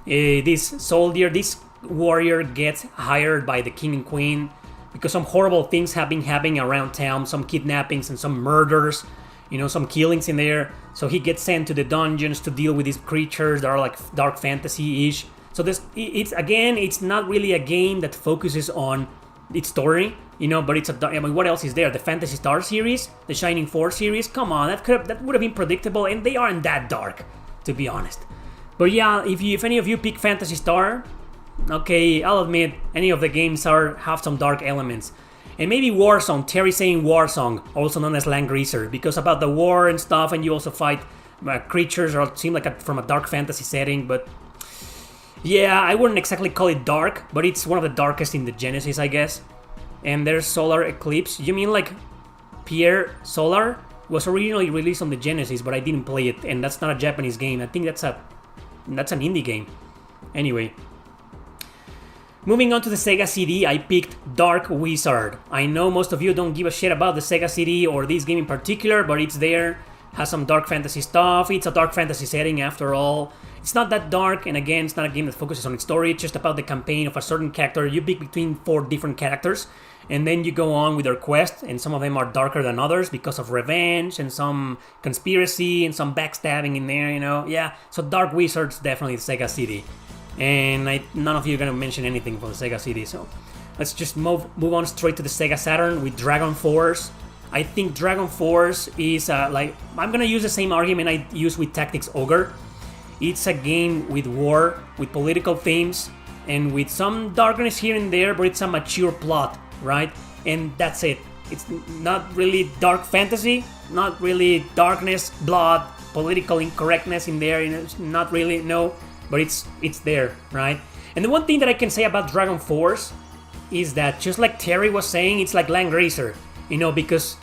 Speaker 1: This warrior gets hired by the king and queen because some horrible things have been happening around town, some kidnappings and some murders, you know, some killings in there. So he gets sent to the dungeons to deal with these creatures that are like dark fantasy-ish. So it's not really a game that focuses on its story, you know, but what else is there? The Phantasy Star series, the Shining Force series. Come on, that would have been predictable, and they aren't that dark, to be honest. But yeah, if any of you pick Phantasy Star, okay, I'll admit any of the games have some dark elements. And maybe Warsong, Terry saying Warsong, also known as Land Greaser, because about the war and stuff, and you also fight creatures or seem like from a dark fantasy setting. But yeah, I wouldn't exactly call it dark, but it's one of the darkest in the Genesis, I guess. And there's Solar Eclipse. You mean like Pierre Solar? Was originally released on the Genesis, but I didn't play it, and that's not a Japanese game. I think that's an indie game. Anyway. Moving on to the Sega CD, I picked Dark Wizard. I know most of you don't give a shit about the Sega CD or this game in particular, but it's there. Has some dark fantasy stuff. It's a dark fantasy setting after all. It's not that dark, and again, it's not a game that focuses on its story. It's just about the campaign of a certain character. You pick between 4 different characters, and then you go on with their quest, and some of them are darker than others because of revenge and some conspiracy and some backstabbing in there, you know. Yeah, so Dark Wizard's definitely the Sega CD. And none of you are going to mention anything for the Sega CD, so let's just move on straight to the Sega Saturn with Dragon Force. I think Dragon Force is I'm going to use the same argument I used with Tactics Ogre. It's a game with war, with political themes, and with some darkness here and there, but it's a mature plot, right? And that's it. It's not really dark fantasy, not really darkness, blood, political incorrectness in there, you know, it's not really, no. But it's there, right? And the one thing that I can say about Dragon Force is that, just like Terry was saying, it's like Land Grazer, you know, because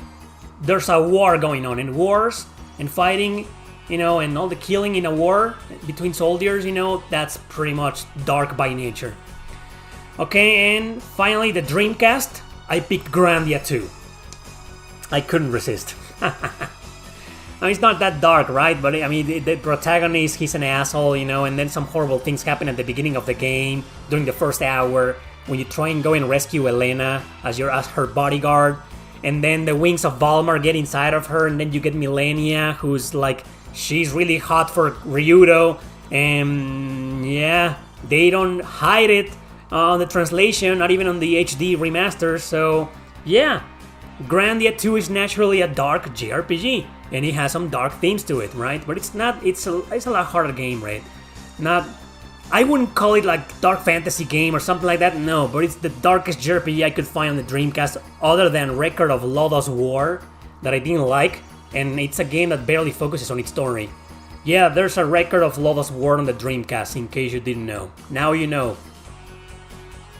Speaker 1: there's a war going on, and wars and fighting, you know, and all the killing in a war between soldiers, you know, that's pretty much dark by nature. Okay, and finally the Dreamcast. I picked Grandia 2. I couldn't resist. I mean, it's not that dark, right? But I mean, the protagonist, he's an asshole, you know, and then some horrible things happen at the beginning of the game, during the first hour, when you try and go and rescue Elena as her bodyguard, and then the wings of Valmar get inside of her, and then you get Millennia, who's like, she's really hot for Ryudo, and yeah, they don't hide it on the translation, not even on the HD remaster, so yeah, Grandia 2 is naturally a dark JRPG. And it has some dark themes to it, right? But it's not, it's a lot harder game, right? Not, I wouldn't call it like dark fantasy game or something like that, no, but it's the darkest JRPG I could find on the Dreamcast other than Record of Lodoss War that I didn't like, and it's a game that barely focuses on its story. Yeah, there's a Record of Lodoss War on the Dreamcast, in case you didn't know. Now you know.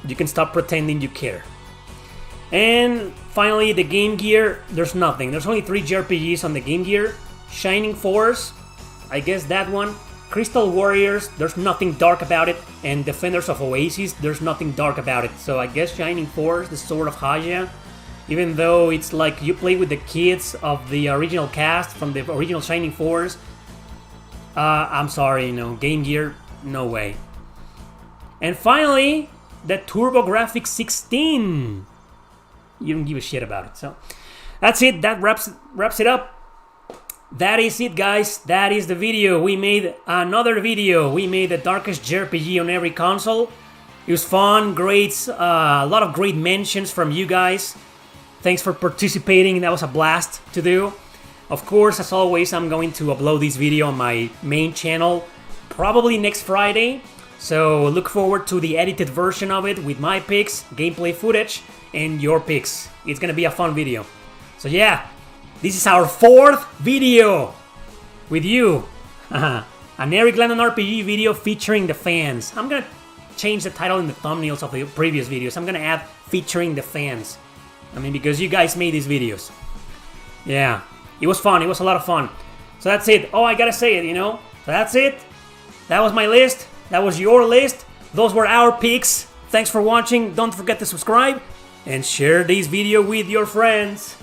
Speaker 1: You can stop pretending you care. And finally, the Game Gear, there's nothing. There's only 3 JRPGs on the Game Gear. Shining Force, I guess that one. Crystal Warriors, there's nothing dark about it. And Defenders of Oasis, there's nothing dark about it. So I guess Shining Force, the Sword of Haya, even though it's like you play with the kids of the original cast from the original Shining Force, I'm sorry, no, Game Gear, no way. And finally, the TurboGrafx 16. You don't give a shit about it. So that's it. That wraps it up. That is it, guys. That is the video. We made another video. We made the darkest JRPG on every console. It was fun, great, a lot of great mentions from you guys. Thanks for participating. That was a blast to do. Of course, as always, I'm going to upload this video on my main channel probably next Friday. So look forward to the edited version of it with my picks, gameplay footage, and your picks. It's gonna be a fun video. So yeah, this is our 4th video with you. An Erick Landon RPG video featuring the fans. I'm gonna change the title in the thumbnails of the previous videos. I'm gonna add featuring the fans. I mean, because you guys made these videos. Yeah, it was fun. It was a lot of fun. So that's it. Oh, I gotta say it, you know. So that's it. That was my list. That was your list. Those were our picks. Thanks for watching. Don't forget to subscribe and share this video with your friends.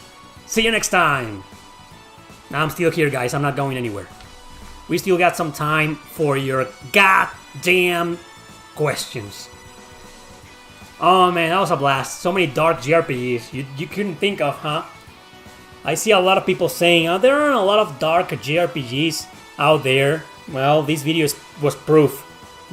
Speaker 1: See you next time. Now I'm still here, guys. I'm not going anywhere. We still got some time for your goddamn questions. Oh man, that was a blast. So many dark JRPGs you couldn't think of, huh? I see a lot of people saying, oh, there aren't a lot of dark JRPGs out there. Well, this video was proof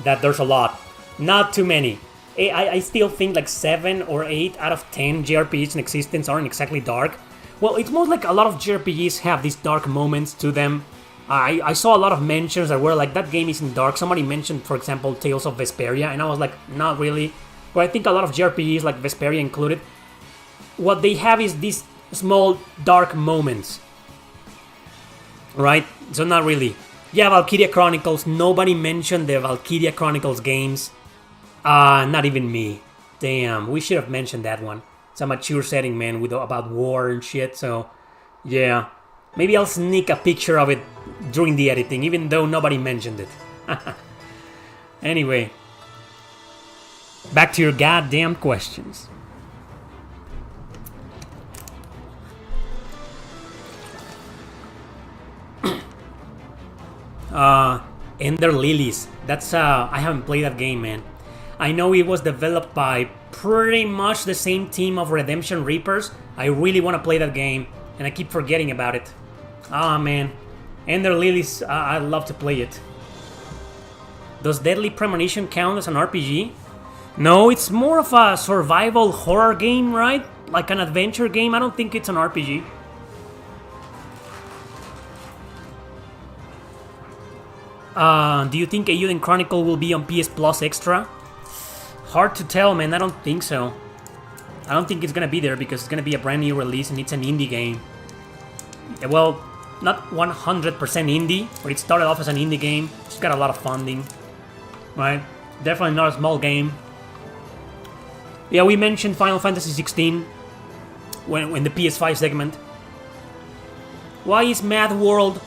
Speaker 1: that there's a lot. Not too many. I still think like 7 or 8 out of 10 JRPGs in existence aren't exactly dark. Well, it's more like a lot of JRPGs have these dark moments to them. I saw a lot of mentions that were like, that game isn't dark. Somebody mentioned, for example, Tales of Vesperia, and I was like, not really. But I think a lot of JRPGs, like Vesperia included, what they have is these small dark moments. Right? So not really. Yeah, Valkyria Chronicles. Nobody mentioned the Valkyria Chronicles games. Not even me. Damn, we should have mentioned that one. It's a mature setting, man, about war and shit, so yeah. Maybe I'll sneak a picture of it during the editing, even though nobody mentioned it. Anyway, back to your goddamn questions. Ender Lilies. That's I haven't played that game, man. I know it was developed by pretty much the same team of Redemption Reapers. I really want to play that game, and I keep forgetting about it. Ah, man. Ender Lilies, I'd love to play it. Does Deadly Premonition count as an RPG? No, it's more of a survival horror game, right? Like an adventure game. I don't think it's an RPG. Do you think Eiyuden Chronicle will be on PS Plus Extra? Hard to tell, man. I don't think so. I don't think it's gonna be there because it's gonna be a brand new release and it's an indie game. Well, not 100% indie, but it started off as an indie game. It's got a lot of funding, right? Definitely not a small game. Yeah, we mentioned Final Fantasy 16 when the PS5 segment. Why is Mad World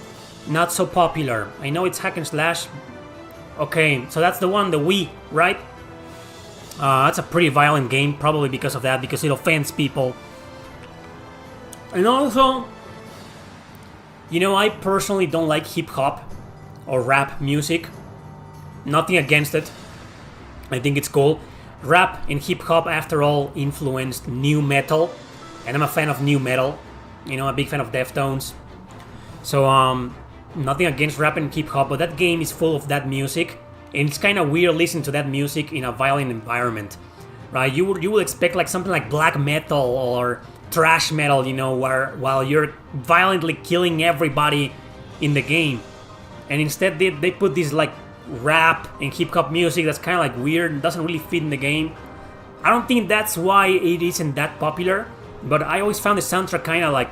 Speaker 1: not so popular? I know it's hack and slash. Okay, so that's the one, the Wii, right? That's a pretty violent game, probably because of that, because it offends people. And also, you know, I personally don't like hip-hop or rap music. Nothing against it. I think it's cool. Rap and hip-hop, after all, influenced new metal. And I'm a fan of new metal. You know, a big fan of Deftones. So, nothing against rap and hip-hop, but that game is full of that music. And it's kind of weird listening to that music in a violent environment. Right? You would expect like something like black metal or thrash metal, you know, while you're violently killing everybody in the game. And instead they put this like rap and hip-hop music that's kind of like weird and doesn't really fit in the game. I don't think that's why it isn't that popular, but I always found the soundtrack kind of like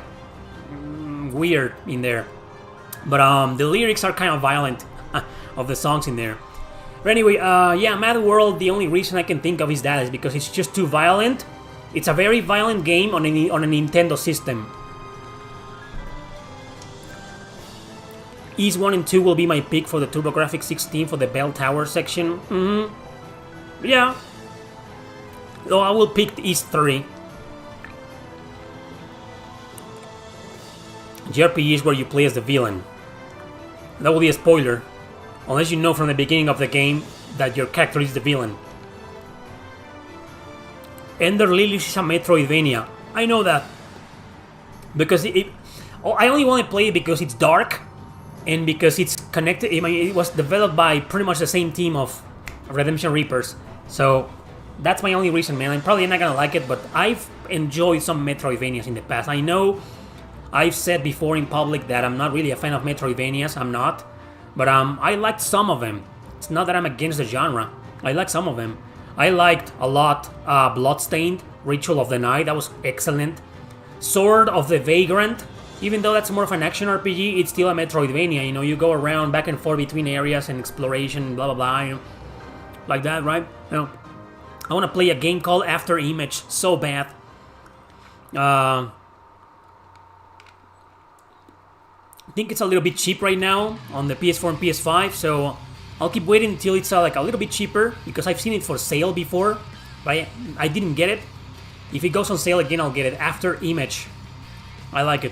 Speaker 1: weird in there. But the lyrics are kind of violent of the songs in there. But anyway, yeah, Mad World, the only reason I can think of is because it's just too violent. It's a very violent game on a Nintendo system. East 1 and 2 will be my pick for the TurboGrafx 16 for the Bell Tower section. Yeah. Though I will pick East 3. JRPG is where you play as the villain. That will be a spoiler. Unless you know from the beginning of the game that your character is the villain. Ender Lilies is a Metroidvania. I know that. Because I only want to play it because it's dark. And because it's connected. I mean, it was developed by pretty much the same team of Redemption Reapers. So that's my only reason, man. I'm probably not gonna like it, but I've enjoyed some Metroidvanias in the past. I know I've said before in public that I'm not really a fan of Metroidvanias. I'm not. But I liked some of them. It's not that I'm against the genre. I like some of them. I liked a lot Bloodstained, Ritual of the Night. That was excellent. Sword of the Vagrant. Even though that's more of an action RPG, it's still a Metroidvania. You know, you go around back and forth between areas and exploration, blah, blah, blah. You know, like that, right? You know, I want to play a game called After Image so bad. I think it's a little bit cheap right now on the PS4 and PS5, so I'll keep waiting until it's like a little bit cheaper, because I've seen it for sale before, but I didn't get it. If it goes on sale again, I'll get it. After Image. I like it.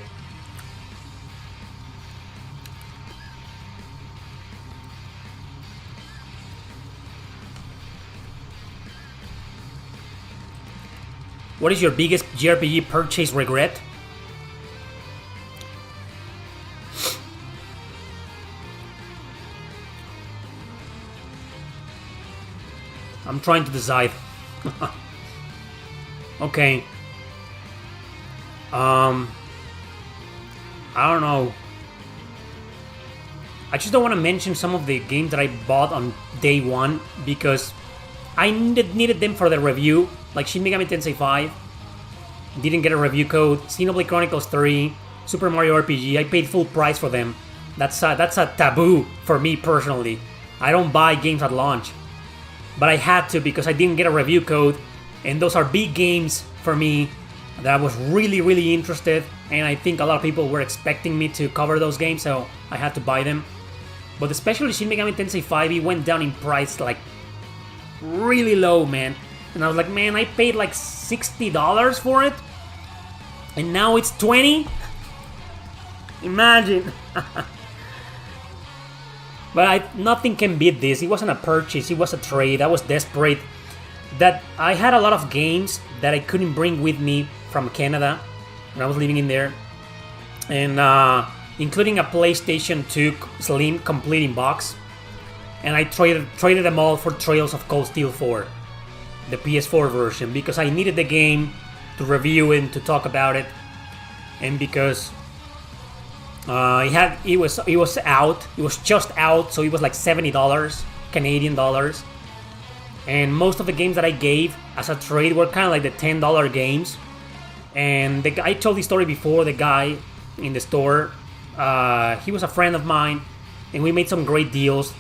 Speaker 1: What is your biggest JRPG purchase regret? I'm trying to decide. Okay. I don't know. I just don't want to mention some of the games that I bought on day one because I needed them for the review, like Shin Megami Tensei 5. Didn't get a review code. Xenoblade Chronicles 3, Super Mario RPG. I paid full price for them. That's a taboo for me personally. I don't buy games at launch. But I had to because I didn't get a review code, and those are big games for me that I was really, really interested, and I think a lot of people were expecting me to cover those games, so I had to buy them. But especially Shin Megami Tensei 5, it went down in price like really low, man. And I was like, man, I paid like $60 for it, and now it's $20? Imagine. But nothing can beat this. It wasn't a purchase, it was a trade. I was desperate. That I had a lot of games that I couldn't bring with me from Canada when I was living in there. And including a PlayStation 2 Slim complete in box. And I traded them all for Trails of Cold Steel 4. The PS4 version. Because I needed the game to review it and to talk about it. And because it was out. It was just out, so it was like $70 Canadian dollars. And most of the games that I gave as a trade were kind of like the $10 games. And I told this story before. The guy in the store, he was a friend of mine, and we made some great deals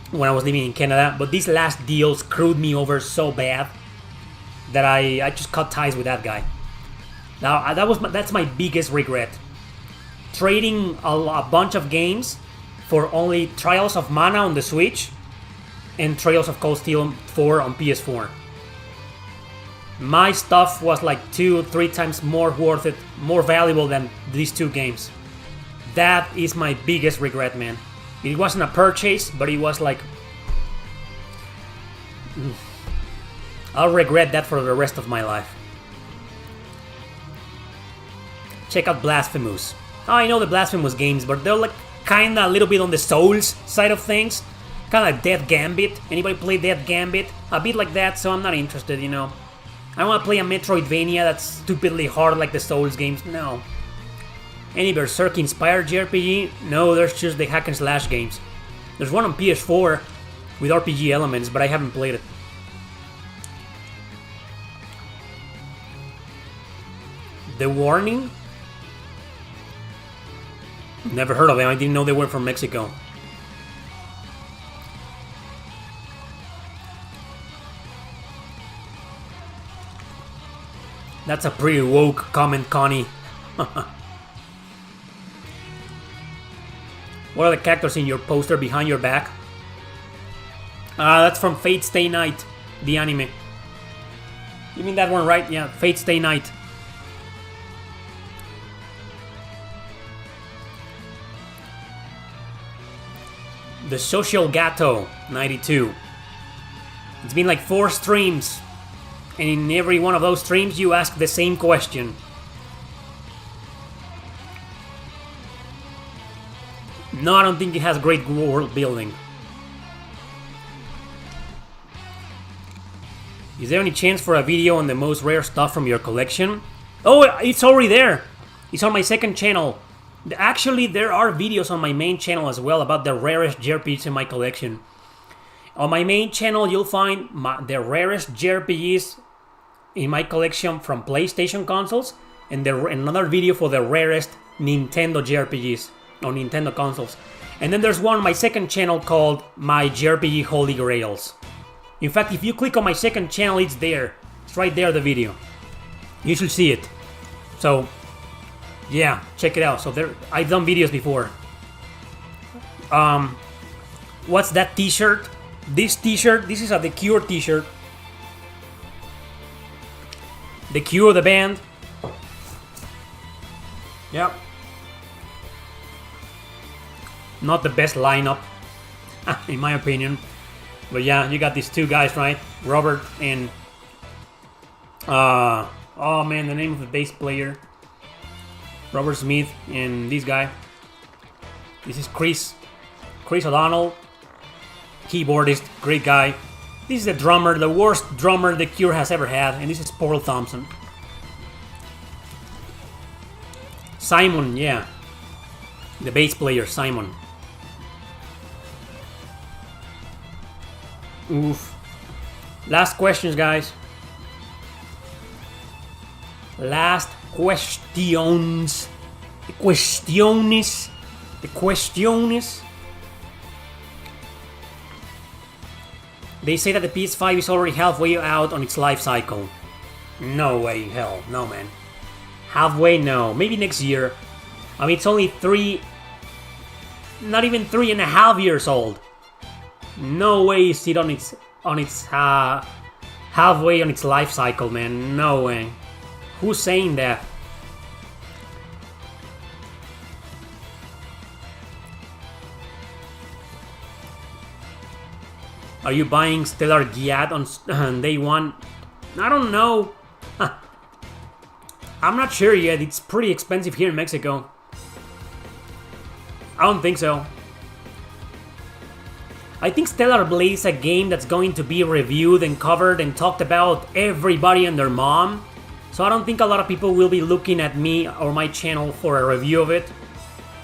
Speaker 1: when I was living in Canada. But these last deals screwed me over so bad that I just cut ties with that guy. Now that's my biggest regret. Trading a bunch of games for only Trials of Mana on the Switch and Trails of Cold Steel 4 on PS4. My stuff was like 2-3 times more worth it, more valuable than these two games. That is my biggest regret, man. It wasn't a purchase, but it was like... I'll regret that for the rest of my life. Check out Blasphemous. Oh, I know the Blasphemous games, but they're like kinda a little bit on the Souls side of things. Kinda like Death Gambit. Anybody play Death Gambit? A bit like that, so I'm not interested, you know. I don't want to play a Metroidvania that's stupidly hard like the Souls games. No. Any Berserk-inspired JRPG? No, there's just the hack and slash games. There's one on PS4 with RPG elements, but I haven't played it. The Warning? Never heard of them. I didn't know they were from Mexico. That's a pretty woke comment, Connie. What are the characters in your poster behind your back? That's from Fate Stay Night, the anime. You mean that one, right? Yeah, Fate Stay Night. The Social Gato, 92. It's been like 4 streams. And in every one of those streams, you ask the same question. No, I don't think it has great world building. Is there any chance for a video on the most rare stuff from your collection? Oh, it's already there. It's on my second channel. Actually, there are videos on my main channel as well about the rarest JRPGs in my collection. On my main channel, you'll find the rarest JRPGs in my collection from PlayStation consoles, and another video for the rarest Nintendo JRPGs on Nintendo consoles. And then there's one on my second channel called My JRPG Holy Grails. In fact, if you click on my second channel, it's there. It's right there, the video. You should see it. So, yeah, check it out. So I've done videos before. What's that t-shirt? This t-shirt, this is a The Cure t-shirt. The Cure, the band. Yep. Not the best lineup, in my opinion. But yeah, you got these two guys, right? Robert and... oh man, the name of the bass player. Robert Smith and this guy. This is Chris O'Donnell. Keyboardist, great guy. This is the drummer, the worst drummer The Cure has ever had, and this is Paul Thompson. Simon, yeah. The bass player, Simon. Oof. Last questions, guys. Last questions. The questiones. The questiones. They say that the PS5 is already halfway out on its life cycle. No way, hell, no man. Halfway, no. Maybe next year. I mean, it's only not even 3.5 years old. No way is it on its halfway on its life cycle, man. No way. Who's saying that? Are you buying Stellar Giat on day one? I don't know. I'm not sure yet. It's pretty expensive here in Mexico. I don't think so. I think Stellar Blade is a game that's going to be reviewed and covered and talked about everybody and their mom. So I don't think a lot of people will be looking at me or my channel for a review of it.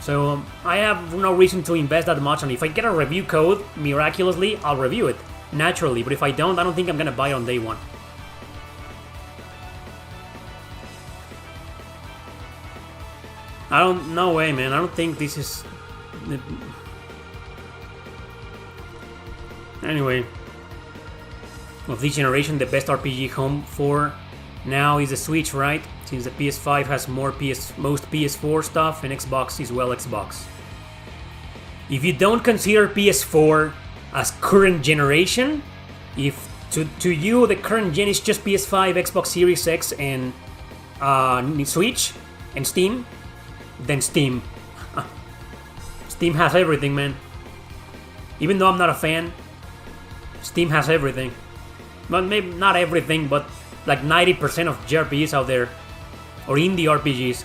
Speaker 1: So I have no reason to invest that much, and if I get a review code, miraculously, I'll review it, naturally. But if I don't think I'm gonna buy it on day one. No way, man. I don't think this is... Anyway. Of this generation, the best RPG home for now is the Switch, right? Since the PS5 has most PS4 stuff, and Xbox is, well, Xbox. If you don't consider PS4 as current generation. If to you the current gen is just PS5, Xbox Series X, and Switch and Steam, then Steam. Steam has everything, man. Even though I'm not a fan, Steam has everything. Well, maybe not everything, but like 90% of JRPGs out there, or indie RPGs.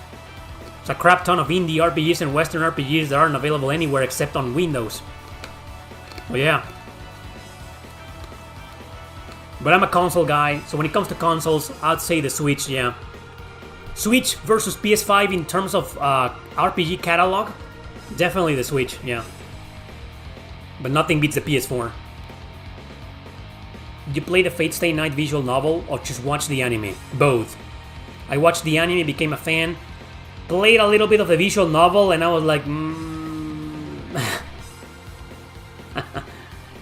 Speaker 1: It's a crap ton of indie RPGs and Western RPGs that aren't available anywhere except on Windows. Oh yeah. But I'm a console guy, so when it comes to consoles, I'd say the Switch, yeah. Switch versus PS5 in terms of RPG catalog, definitely the Switch, yeah. But nothing beats the PS4. Did you play the Fate Stay Night visual novel or just watch the anime? Both. I watched the anime, became a fan, played a little bit of the visual novel, and I was like,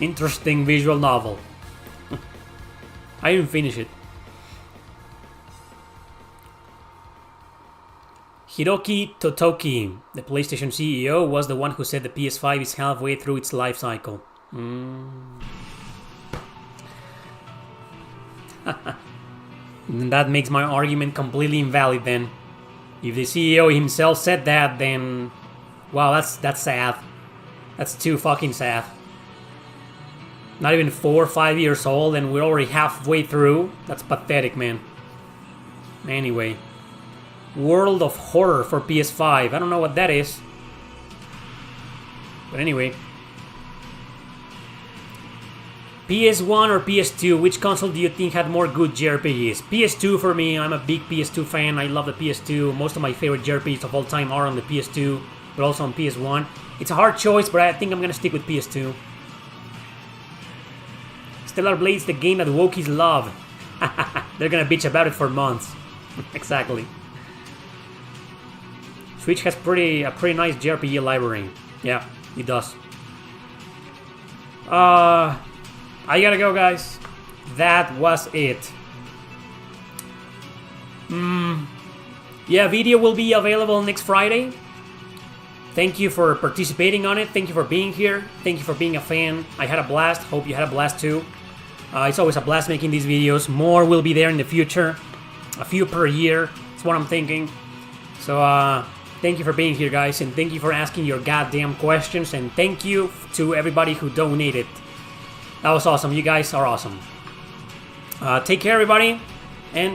Speaker 1: interesting visual novel. I didn't finish it. Hiroki Totoki, the PlayStation CEO, was the one who said the PS5 is halfway through its life cycle. That makes my argument completely invalid then. If the CEO himself said that, then... wow, that's sad. That's too fucking sad. Not even 4 or 5 years old and we're already halfway through. That's pathetic, man. Anyway. World of Horror for PS5. I don't know what that is. But anyway. PS1 or PS2? Which console do you think had more good JRPGs? PS2 for me. I'm a big PS2 fan. I love the PS2. Most of my favorite JRPGs of all time are on the PS2. But also on PS1. It's a hard choice, but I think I'm gonna stick with PS2. Stellar Blade's the game that Wokies love. They're gonna bitch about it for months. Exactly. Switch has a pretty nice JRPG library. Yeah, it does. I gotta go, guys. That was it. Yeah, video will be available next Friday. Thank you for participating on it. Thank you for being here. Thank you for being a fan. I had a blast. Hope you had a blast too. It's always a blast making these videos. More will be there in the future. A few per year. That's what I'm thinking. So, thank you for being here, guys. And thank you for asking your goddamn questions. And thank you to everybody who donated. That was awesome. You guys are awesome. Take care, everybody. And